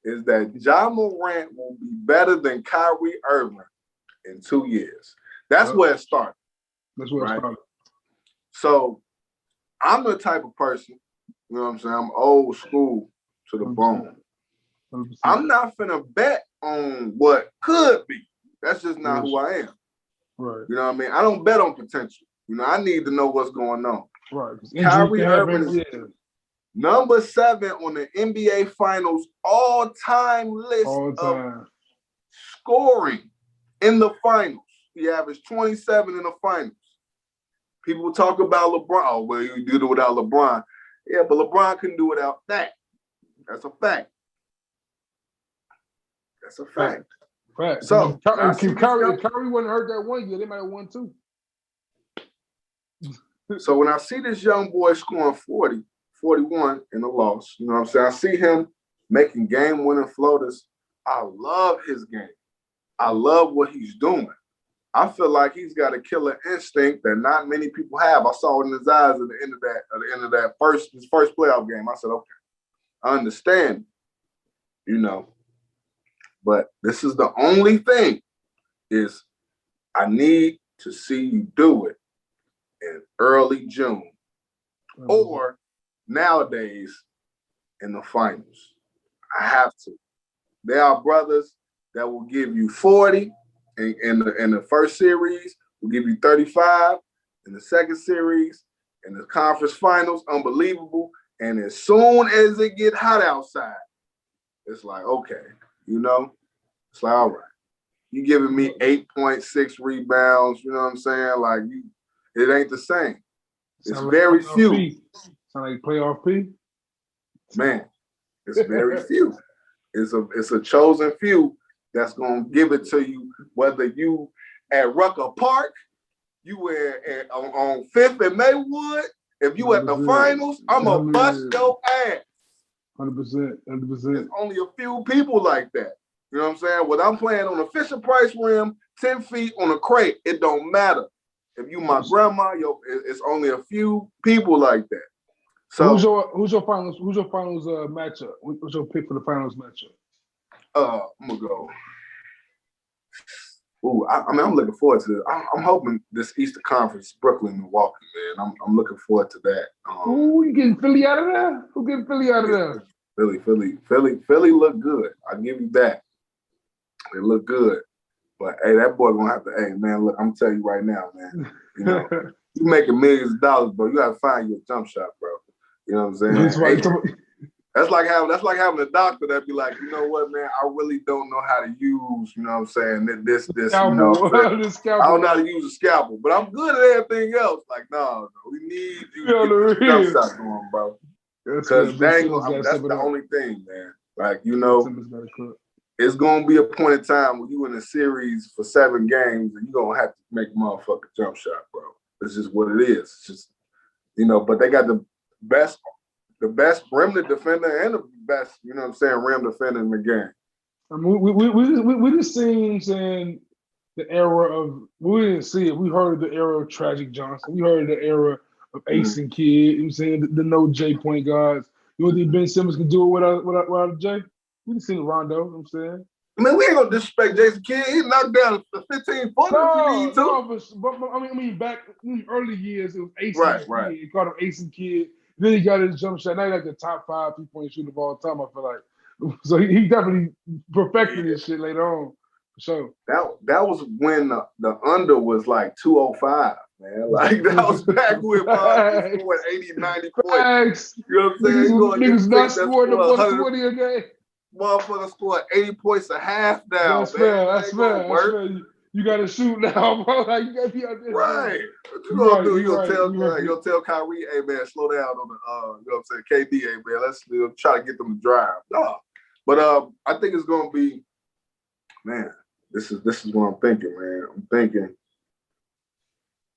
is that Ja Morant will be better than Kyrie Irving in 2 years. That's where it started. That's where it started. So I'm the type of person, you know what I'm saying? I'm old school to the bone. 100%. I'm not finna bet on what could be. That's just not who I am. Right. You know what I mean? I don't bet on potential. You know, I need to know what's going on. Right. Kyrie Irving is number 7 on the NBA Finals all-time list of scoring in the finals. He averaged 27 in the finals. People talk about LeBron. Oh, well, you did it without LeBron. Yeah, but LeBron couldn't do it without that. That's a fact. That's a fact. Right. So, if Kyrie wouldn't hurt that 1 year, they might have won 2. So when I see this young boy scoring 40, 41 in a loss, you know what I'm saying? I see him making game-winning floaters. I love his game. I love what he's doing. I feel like he's got a killer instinct that not many people have. I saw it in his eyes at the end of that his first playoff game. I said, okay, I understand, you know. But this is the only thing is I need to see you do it in early June or nowadays in the finals. I have to. There are brothers that will give you 40 in the first series, will give you 35 in the second series, in the conference finals, unbelievable. And as soon as it get hot outside, it's like, okay, you know, it's like, all right. You giving me 8.6 rebounds, you know what I'm saying? Like, it ain't the same. It's very few. Sound like playoff P? Man, it's very few. It's a chosen few that's gonna give it to you, whether you at Rucker Park, you were on 5th and Maywood. If you at the finals, I'm gonna bust your ass. 100%. There's only a few people like that. You know what I'm saying? When I'm playing on a Fisher Price rim, 10 feet on a crate, it don't matter. if you my grandma, it's only a few people like that. So who's your finals matchup? What's your pick for the finals matchup? I'm gonna go. Ooh, I'm looking forward to this. I'm hoping this Eastern Conference, Brooklyn, Milwaukee, man. I'm looking forward to that. Ooh, you getting Philly out of there? Who getting Philly out of there? Philly look good. I'll give you that. They look good. But hey, that boy gonna have to. Hey, man, look, I'm telling you right now, man. You know, you making millions of dollars, bro. You gotta find your jump shot, bro. You know what I'm saying? That's like having a doctor that be like, you know what, man, I really don't know how to use, you know what I'm saying, this, scalpel. you know what I'm saying? I don't know how to use a scalpel, but I'm good at everything else. Like, no, we need you to get the jump shot going, bro. Because that's the only thing, man. Like, you know, it's going to be a point in time when you in a series for 7 games and you're going to have to make a motherfucking jump shot, bro. It's just what it is. It's just, you know, but they got the best rim defender and the best, you know what I'm saying, rim defender in the game. I mean, we just seen saying the era of, we didn't see it. We heard the era of Tragic Johnson. We heard the era of Ace and Kid. You know what I'm saying? The no J point guards. You know think Ben Simmons can do it without J? We didn't see Rondo, you know what I'm saying? I mean, we ain't gonna disrespect Jason Kidd. He knocked down the 15-footer if we need to. But I mean, back in early years, it was Ace and Kid. Right. He called him Ace and Kid. Then he got his jump shot. Now he's like the top 5 3-point shooter of all time, I feel like. So he definitely perfected this shit later on. So that was when the under was like 205, man. Like that was back when Bob scored 80, 90 points. You know what I'm saying? Niggas not scoring the 120 a game. Motherfucker scored 80 points a half now. That's fair. You got to shoot now, bro. Like, you got to be out there. Right. What you gonna do? You'll tell Kyrie, hey, man, slow down on the, you know what I'm saying, KD, hey, man, let's try to get them to drive. No. But I think it's going to be, man, this is what I'm thinking, man. I'm thinking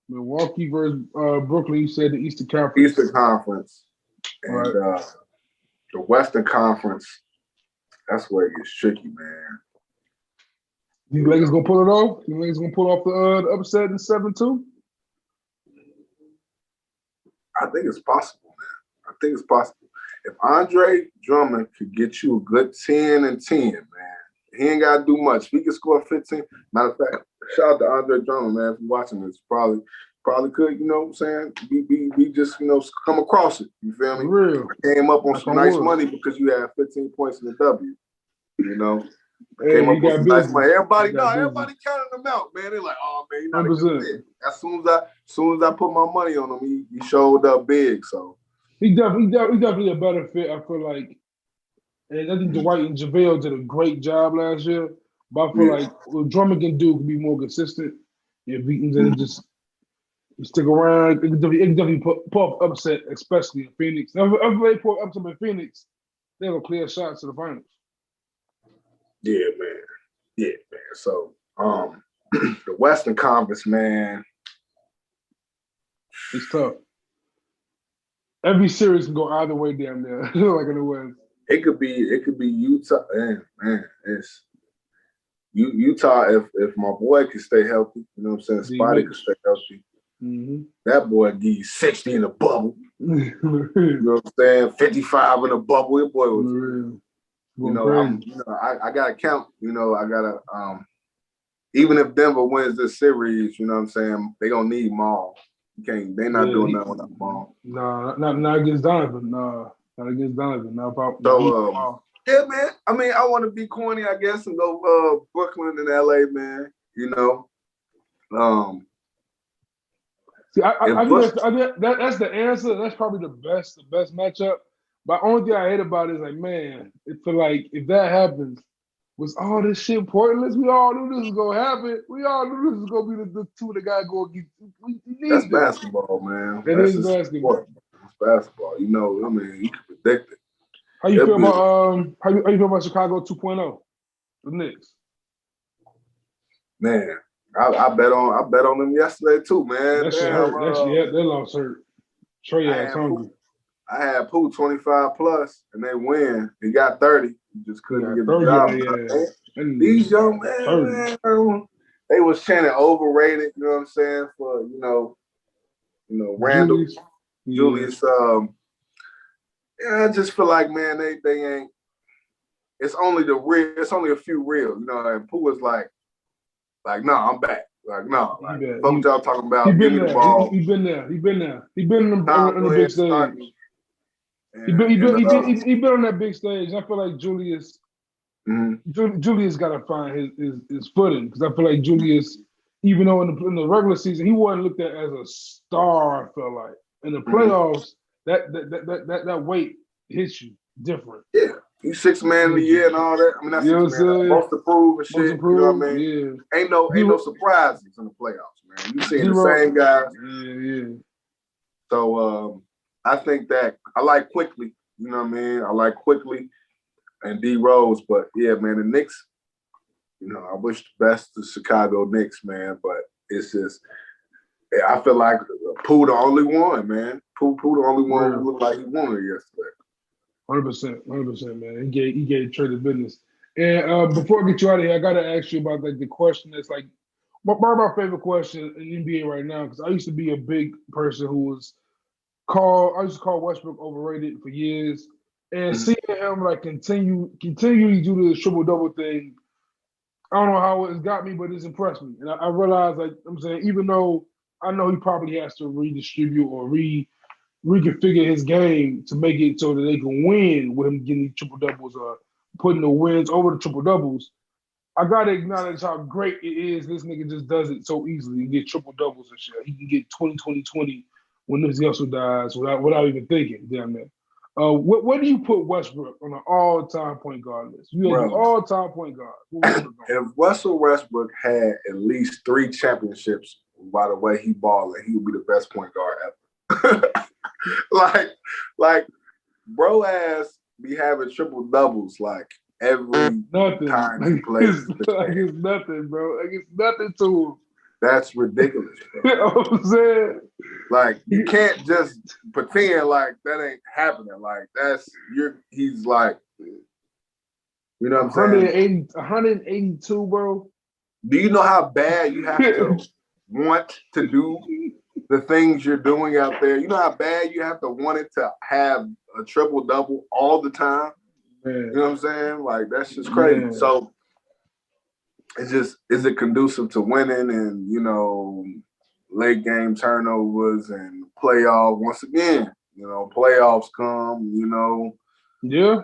Milwaukee versus Brooklyn, you said the Eastern Conference. Eastern Conference. And right. The Western Conference, that's where it gets tricky, man. You think Lakers gonna pull it off? You think Lakers gonna pull off the upset in 7-2? I think it's possible, man. I think it's possible. If Andre Drummond could get you a good 10 and 10, man, he ain't gotta do much. If he can score 15. Matter of fact, shout out to Andre Drummond, man. If you're watching this, probably could, you know what I'm saying? We just, you know, come across it. You feel me? Real. I came up on some nice money because you had 15 points in the W. You know? Came up with some nice money. Everybody counting them out, man. They're like, oh man, you're not a good fit. As soon as I put my money on him, he showed up big. So he definitely a better fit, I feel like. And I think Dwight and JaVale did a great job last year. But I feel like what Drummond can do can be more consistent. If he can just stick around, it can definitely pull up upset, especially in Phoenix. Now, if they pull upset in Phoenix, they'll clear shots to the finals. Yeah, man. So, the Western Conference, man, it's tough. Every series can go either way down there, like in the West. It could be Utah. Man, it's Utah. If my boy can stay healthy, you know what I'm saying. Spotty can stay healthy. Mm-hmm. That boy give you 60 in the bubble. You know what I'm saying? 55 in the bubble. That boy was. I gotta count. You know, I gotta. Even if Denver wins this series, you know what I'm saying, they gonna need Maul. They're not doing nothing without Maul. No, not against Donovan. No, not against Donovan. Yeah, man. I mean, I want to be corny, I guess, and go Brooklyn and LA, man. You know. See, I think that's the answer. That's probably the best matchup. But only thing I hate about it is like, man, if that happens, was all this shit pointless? We all knew this was gonna happen. We all knew this was gonna be the two the guy go against. That's basketball, man. It is basketball. It's basketball. You know, I mean, you can predict it. How you feel about how you feel about Chicago 2.0? The Knicks. Man, I bet on them yesterday too, man. That shit hurt. That loss hurt. Trey ass hungry. I had Pooh 25 plus, and they win. He got 30. He just couldn't get the job. Yeah. These young men, they was chanting overrated, you know what I'm saying, for Randall, Julius. Yeah, I just feel like, man, they ain't. It's only the real. It's only a few real, And Pooh was like, no, I'm back. Like, no, like, fuck y'all talking about. He been give me there. the ball. He been there. He been on the big stage. He been on that big stage. I feel like Julius. Julius got to find his footing, because I feel like Julius, even though in the regular season he wasn't looked at as a star, I feel like in the playoffs that weight hits you different. Yeah, he's 6th man of the year and all that. I mean, that's most improved and shit. You know what I mean? Yeah. Ain't no surprises in the playoffs, man. You seeing the same guys. Yeah. So I think that I like Quickly. You know what I mean? I like Quickly and D Rose, but yeah, man, the Knicks. I wish the best to Chicago Knicks, man, but it's just. I feel like Pooh the only one, man. Pooh the only one who looked like he won it yesterday. 100%, man. He gave traded business. And before I get you out of here, I gotta ask you about like the question that's like one of my favorite questions in NBA right now, because I used to be a big person who was I used to call Westbrook overrated for years, and seeing him like continually do the triple double thing, I don't know how it's got me, but it's impressed me. And I realized, like I'm saying, even though I know he probably has to redistribute or reconfigure his game to make it so that they can win with him getting triple doubles or putting the wins over the triple doubles. I gotta acknowledge how great it is. This nigga just does it so easily. He get triple doubles and shit. He can get 20-20-20 when Nipsey Hussle dies without even thinking. Damn it. Where do you put Westbrook on an all-time point guard list? You have an all-time point guard. If Russell Westbrook had at least 3 championships by the way he balled, he would be the best point guard ever. like, bro ass be having triple doubles like every time he plays. It's nothing, bro. Like it's nothing to him. That's ridiculous, bro. You know what I'm saying? Like you can't just pretend like that ain't happening. Like he's like, you know what I'm saying? 182, bro. Do you know how bad you have to want to do the things you're doing out there? You know how bad you have to want it to have a triple double all the time? Man. You know what I'm saying? Like that's just crazy. Man. So it's just, is it conducive to winning and late game turnovers and playoff once again? Playoffs come, Yeah.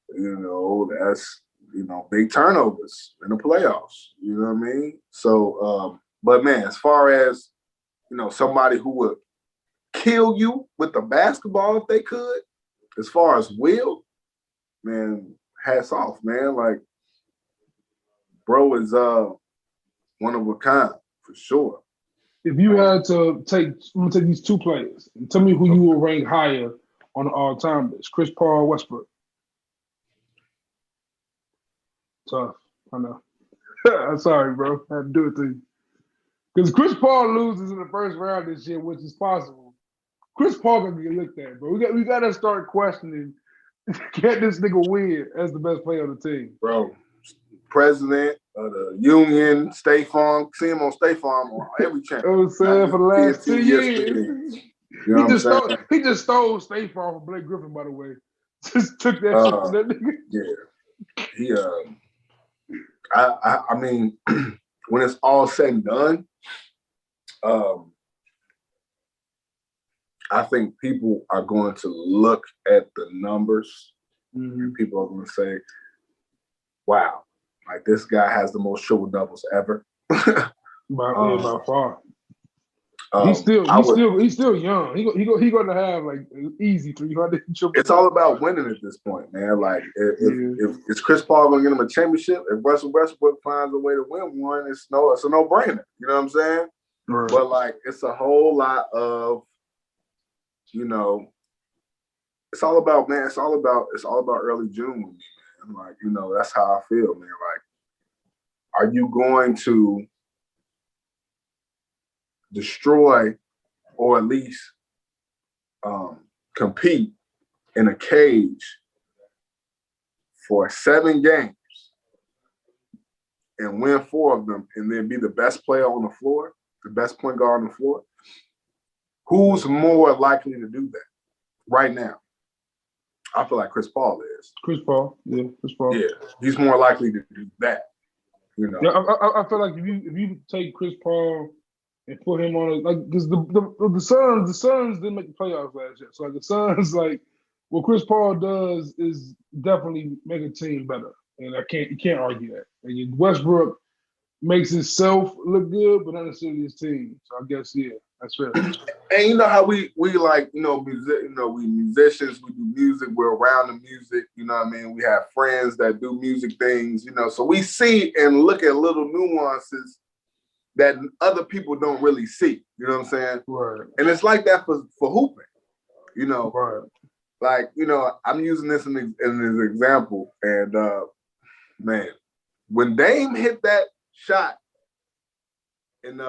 That's big turnovers in the playoffs. You know what I mean? So but man, as far as somebody who would kill you with the basketball if they could, as far as will, man, hats off, man. Like, bro is one of a kind for sure. If you had to I'm gonna take these 2 players and tell me who you will rank higher on the all-time list. Chris Paul, Westbrook. Tough, I know. I'm sorry, bro. I had to do it to you. Because Chris Paul loses in the first round this year, which is possible. Chris Paul gonna get looked at, bro. We got to start questioning. Can this nigga win as the best player on the team, bro? President of the union, State Farm. See him on State Farm on every channel. I was saying for the last 2 years. He just stole State Farm from Blake Griffin, by the way. Just took that shit from that nigga. Yeah. I mean, when it's all said and done, I think people are going to look at the numbers and people are going to say, wow, like this guy has the most triple doubles ever. By far. He's still young. He going to have like easy 300 triple. It's all about winning at this point, man. Like if is Chris Paul going to get him a championship? If Russell Westbrook finds a way to win one, it's a no-brainer. You know what I'm saying? Right. But like it's a whole lot of, it's all about early June with me, man. Like, that's how I feel, man. Like, are you going to destroy or at least compete in a cage for 7 games and win 4 of them and then be the best player on the floor, the best point guard on the floor, who's more likely to do that right now? I feel like Chris Paul is. Chris Paul. Yeah, he's more likely to do that. You know. Yeah, I feel like if you take Chris Paul and put him on because the Suns didn't make the playoffs last year. So like the Suns, like what Chris Paul does is definitely make a team better. And you can't argue that. And Westbrook makes himself look good, but not necessarily his team. So I guess that's fair. And you know how we like, we musicians, we do music, we're around the music, you know what I mean? We have friends that do music things, so we see and look at little nuances that other people don't really see, you know what I'm saying? Right. And it's like that for hooping, Right. Like, I'm using this in an example, and man, when Dame hit that shot and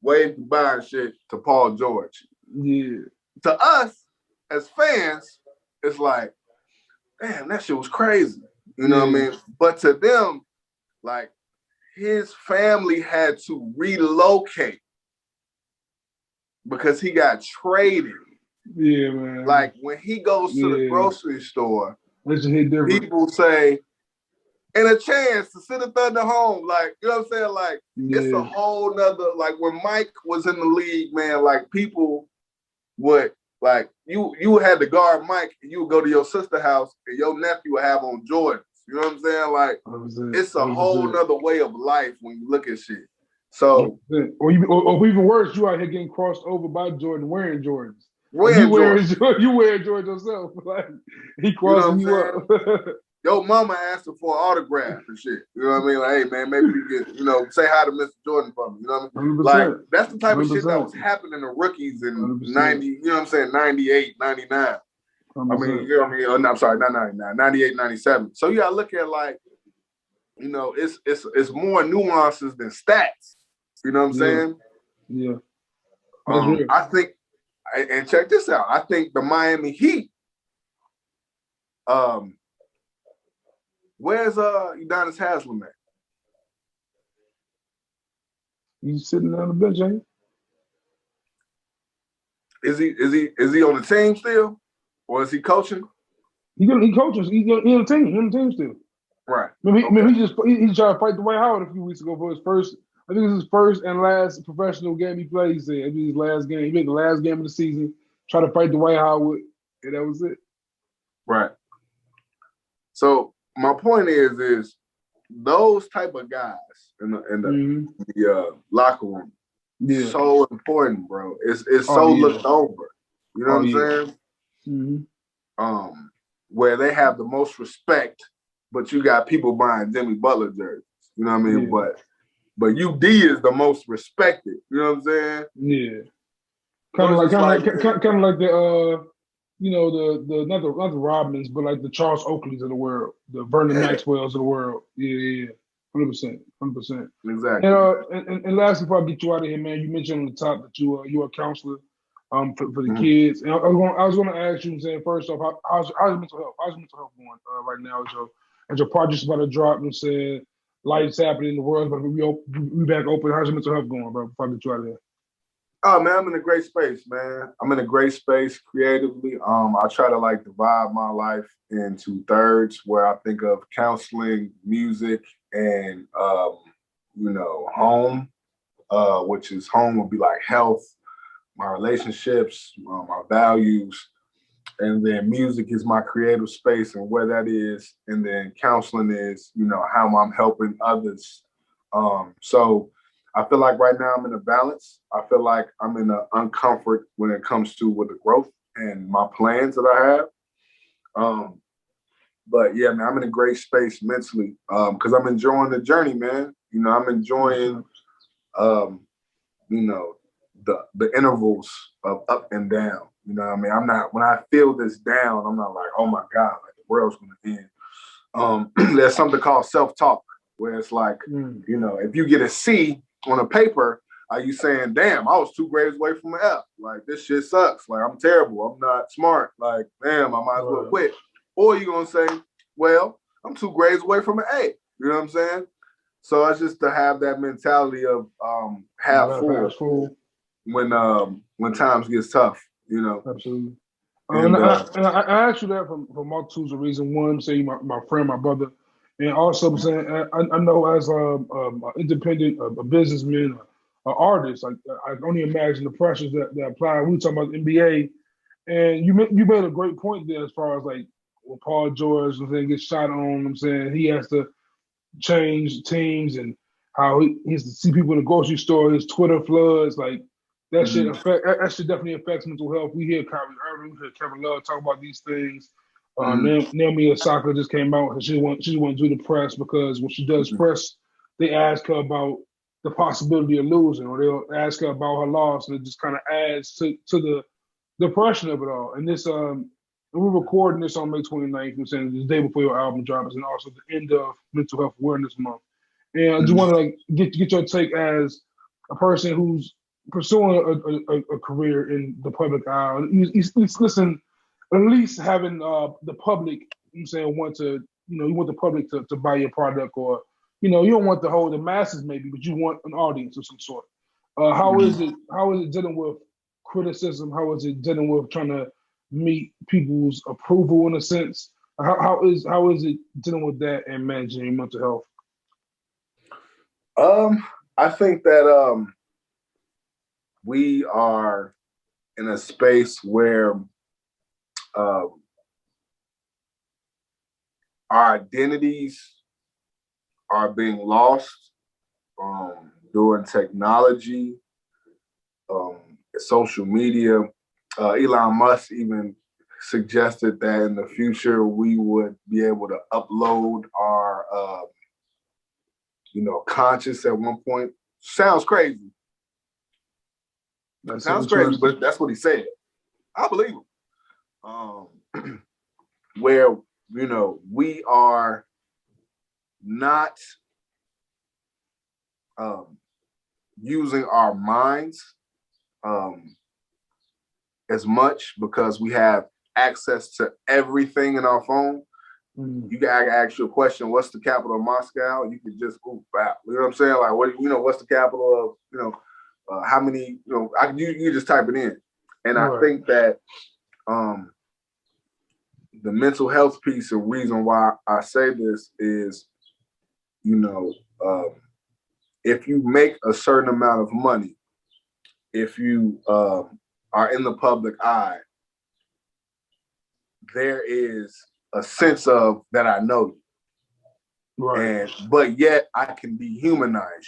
waved goodbye and shit to Paul George. Yeah. To us as fans, it's like, damn, that shit was crazy. You know what I mean? But to them, like, his family had to relocate because he got traded. Yeah, man. Like, when he goes to the grocery store, people say, and a chance to send a Thunder home. Like, you know what I'm saying? Like, it's a whole nother, like, when Mike was in the league, man, like, people would, like, you had to guard Mike, and you would go to your sister's house, and your nephew would have on Jordans. You know what I'm saying? Like, it's a whole nother way of life when you look at shit. So, or even worse, you out here getting crossed over by Jordan wearing Jordans. You wear Jordans yourself. Like, he crossing you up. Your mama asked her for an autograph and shit. You know what I mean? Like, hey, man, maybe you can, say hi to Mr. Jordan for me. You know what I mean? 100%. Like, that's the type of shit 100%. that was happening to rookies in 100%. 90, you know what I'm saying, 98, 99. 100%. I mean, you know what I mean? Oh, no, I'm sorry, not 99, 98, 97. So you got to look at, like, it's more nuances than stats. You know what I'm saying? Yeah. I think, and check this out, I think the Miami Heat, where's Udonis Haslem at? He's sitting on the bench, ain't he? Is he on the team still? Or is he coaching? He coaches. He's on the team still. Right. Maybe he tried to fight Dwight Howard a few weeks ago for his first. I think it was his first and last professional game he played. He said it was his last game. He made the last game of the season. Tried to fight Dwight Howard, and that was it. Right. So my point is those type of guys in the locker room, so important, bro. It's looked over. You know what I'm saying? Mm-hmm. Where they have the most respect, but you got people buying Jimmy Butler jerseys. You know what I mean? Yeah. But UD is the most respected. You know what I'm saying? Yeah. Kind of like the the not the Rodmans, but like the Charles Oakleys of the world, the Vernon Maxwells of the world. Yeah. 100%. Exactly. And lastly, before I get you out of here, man, you mentioned on the top that you are a counselor for the kids. And I was going to ask you, saying first off, how's your mental health? How's your mental health going right now? As your project's about to drop, and said life's happening, the world's about to be back open. How's your mental health going, bro? Before I get you out of here. Oh man, I'm in a great space, man. I'm in a great space creatively. I try to divide my life into thirds where I think of counseling, music, and home, which is home would be like health, my relationships, my values, and then music is my creative space and where that is, and then counseling is, how I'm helping others. So I feel like right now I'm in a balance. I feel like I'm in an uncomfort when it comes to with the growth and my plans that I have. But yeah, man, I'm in a great space mentally because I'm enjoying the journey, man. I'm enjoying, the intervals of up and down. You know what I mean? I'm not, when I feel this down, I'm not like, oh my God, like the world's going to end. There's something called self-talk where it's like, if you get a C on a paper, are you saying, damn, I was 2 grades away from an F. Like, this shit sucks. Like, I'm terrible. I'm not smart. Like, damn, I might as well quit. Or you're going to say, well, I'm 2 grades away from an A. You know what I'm saying? So it's just to have that mentality of half full when times gets tough, you know. Absolutely. And I asked you that for multitudes of reasons. One, say my friend, my brother, and also I'm saying I know as a independent, a businessman, an artist, like I can only imagine the pressures that apply. We were talking about the NBA, and you made a great point there as far as like when Paul George gets shot on. I'm saying he has to change teams and how he has to see people in the grocery store. His Twitter floods like. That shit definitely affects mental health. We hear Kyrie Irving, we hear Kevin Love talk about these things. Naomi Osaka just came out and she won't do the press because when she does press, they ask her about the possibility of losing, or they'll ask her about her loss, and it just kind of adds to the depression of it all. And this and we're recording this on May 29th, I'm saying the day before your album drops, and also the end of Mental Health Awareness Month. And I just want to like get your take as a person who's pursuing a career in the public eye. He's at least having the public, I'm saying, you want the public to buy your product, or you don't want the masses maybe, but you want an audience of some sort. How is it dealing with criticism? How is it dealing with trying to meet people's approval in a sense? How is it dealing with that and managing your mental health? I think that we are in a space where our identities are being lost during technology, social media. Elon Musk even suggested that in the future we would be able to upload our, conscious at one point. Sounds crazy. That sounds crazy, but that's what he said. I believe him. Where, we are not using our minds as much because we have access to everything in our phone. You gotta ask you a question, what's the capital of Moscow? You can just goof out. You know what I'm saying? Like, what's the capital of, how many, you just type it in. And I think that the mental health piece and reason why I say this is, if you make a certain amount of money, if you are in the public eye, there is a sense of that I know you. But yet I can dehumanize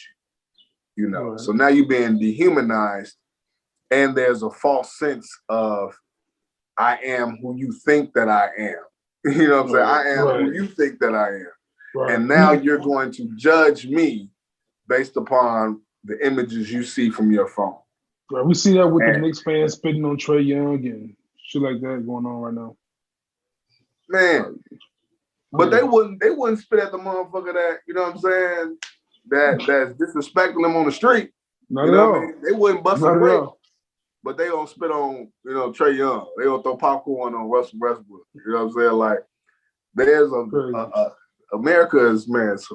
you, So now you're being dehumanized, and there's a false sense of I am who you think that I am. You know what I'm saying? I am who you think that I am. And now you're going to judge me based upon the images you see from your phone. Right. We see that with the Knicks fans spitting on Trae Young and shit like that going on right now. Man. But they wouldn't spit at the motherfucker that, you know what I'm saying, that's disrespecting them on the street. Not at all. They wouldn't bust a brick. But they don't spit on, Trae Young. They don't throw popcorn on Russell Westbrook. You know what I'm saying? Like, there's America's hilarious,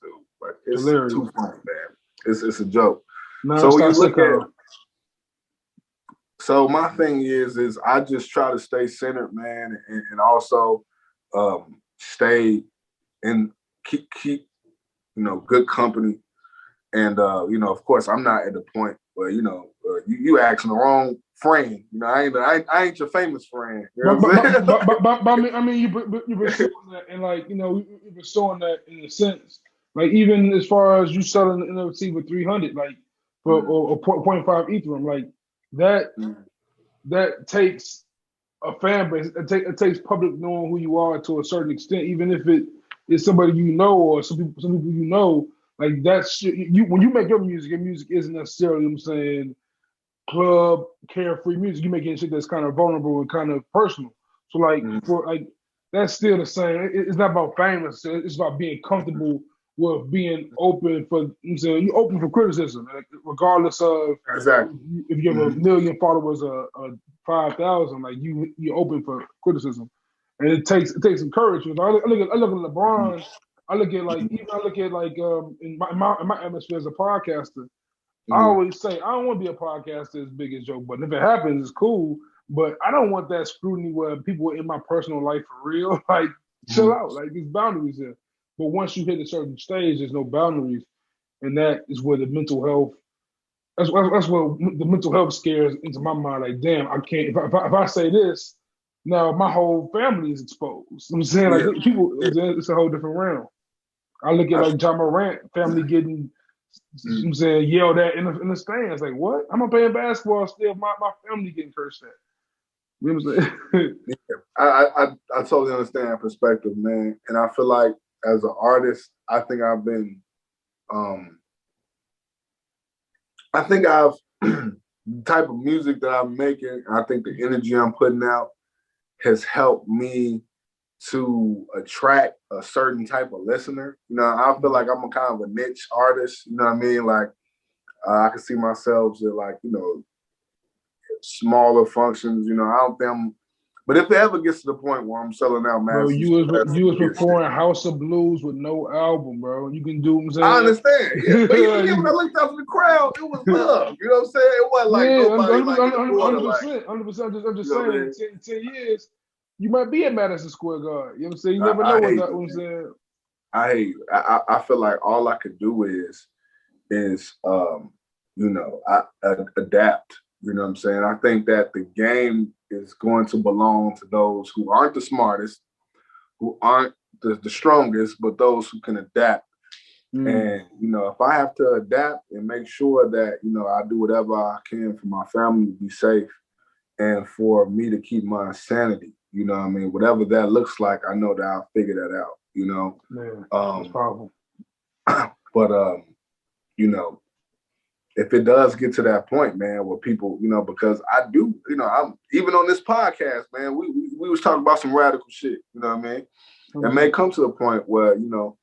dude. Like, it's hilarious. Too funny, man. It's a joke. No, so when you look at so my thing is I just try to stay centered, man, and also stay and keep good company. And of course, I'm not at the point where you asking the wrong friend. I ain't your famous friend. You know but I mean, you've been showing that, and like you've been showing that in a sense. Like even as far as you selling the NFT for 300, like or 0.5 Ethereum, like that. That takes a fan base. It takes public knowing who you are to a certain extent, even if it is somebody or some people like that's you. When you make your music isn't necessarily, I'm saying, club carefree music. You making shit that's kind of vulnerable and kind of personal. So like that's still the same. It's not about fame. It's about being comfortable with being open for. I'm saying you're open for criticism, regardless of if you have a million followers or 5,000. Like you're open for criticism, and it takes encouragement. I look at LeBron. I look at like in my atmosphere as a podcaster, I Mhm. always say I don't want to be a podcaster as big as Joe Budden. If it happens, it's cool. But I don't want that scrutiny where people in my personal life for real. Like, chill out. Like, there's boundaries there. But once you hit a certain stage, there's no boundaries, and that is where the mental health. That's what the mental health scares into my mind. Like, damn, I can't. If I say this, now my whole family is exposed. I'm saying like Yeah. people, Yeah. it's a whole different realm. I look at like John Morant family getting, I'm saying, yelled at in the stands. Like, what? I'm not playing basketball still. My family getting cursed at. You know what I'm saying? Yeah. I totally understand that perspective, man. And I feel like as an artist, I think I've been I think I've the type of music that I'm making, I think the energy I'm putting out has helped me to attract a certain type of listener. You know, I feel like I'm a kind of a niche artist. You know what I mean? Like I can see myself at like, you know, smaller functions. You know, I don't think I'm. But if it ever gets to the point where I'm selling out Bro, massive, you was performing House of Blues with no album, bro. You can do what I'm saying. I understand, yeah. But even when I looked out to the crowd, it was love. You know what I'm saying? It wasn't like nobody like in the corner, like 100%. I'm just you know what I saying, mean? 10 years, you might be at Madison Square Garden. You know what I'm saying? You never I know hate what I'm it, saying. I hate it. I feel like all I could do is you know, adapt. You know what I'm saying? I think that the game is going to belong to those who aren't the smartest, who aren't the strongest, but those who can adapt. And, you know, if I have to adapt and make sure that, you know, I do whatever I can for my family to be safe and for me to keep my sanity, you know what I mean? Whatever that looks like, I know that I'll figure that out, you know? Man, that's powerful. But, you know, if it does get to that point, man, where people, you know, because I do, you know, I'm even on this podcast, man, we was talking about some radical shit, you know what I mean? It may come to a point where, you know,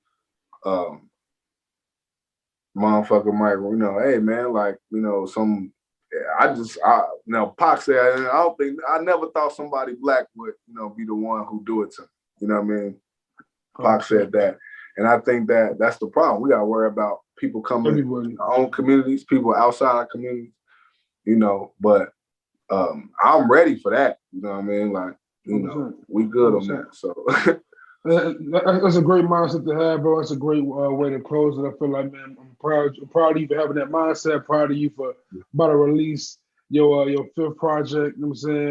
motherfucker might, you know, hey man, like, you know, you know, Pac said, I never thought somebody black would, you know, be the one who do it to me. You know what I mean? Pac said that. And I think that that's the problem. We got to worry about people coming in our own communities, people outside our communities, you know, but I'm ready for that. You know what I mean? Like, you know, we good 100%. On that. So that's a great mindset to have, bro. That's a great way to close it. I feel like, man, I'm proud of you for having that mindset. Proud of you for about to release your fifth project. You know what I'm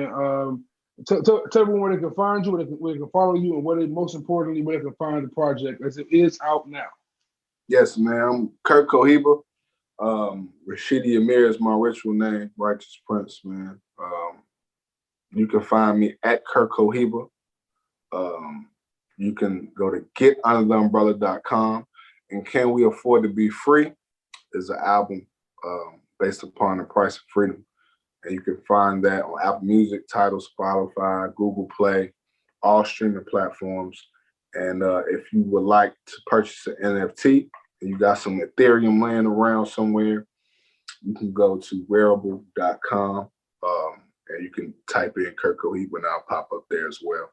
saying? Tell everyone where they can find you, where they can follow you, and most importantly, where they can find the project as it is out now. Yes, man. I'm Curt Cohiba. Rashidi Amir is my ritual name, Righteous Prince, man. You can find me at Curt Cohiba. You can go to getundertheumbrella.com. And Can We Afford to Be Free is an album based upon the price of freedom. And you can find that on Apple Music, Tidal, Spotify, Google Play, all streaming platforms. And if you would like to purchase an NFT and you got some Ethereum laying around somewhere, you can go to wearable.com and you can type in Curt Cohiba and I'll pop up there as well.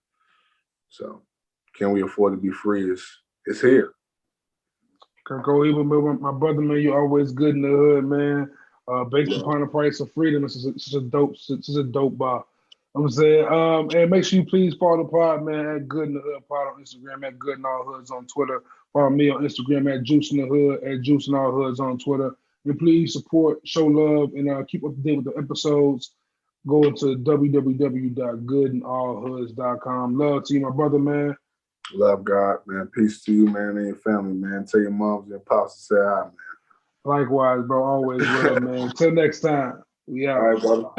So Can We Afford to Be Free is here. Curt Cohiba, my brother, man, you're always good in the hood, man. Based upon the price of freedom, it's just a dope bar. I'm saying, and make sure you please follow the pod, man, at Good in the Hood Pod on Instagram, at Good in All Hoods on Twitter. Follow me on Instagram at Juice in the Hood, at Juice in All Hoods on Twitter. And please support, show love, and keep up to date with the episodes. Go to www.goodandallhoods.com. Love to you, my brother, man. Love God, man. Peace to you, man, and your family, man. Tell your moms and your pops to say hi, man. Likewise, bro. Always love, man. Till next time. We out. All right, brother.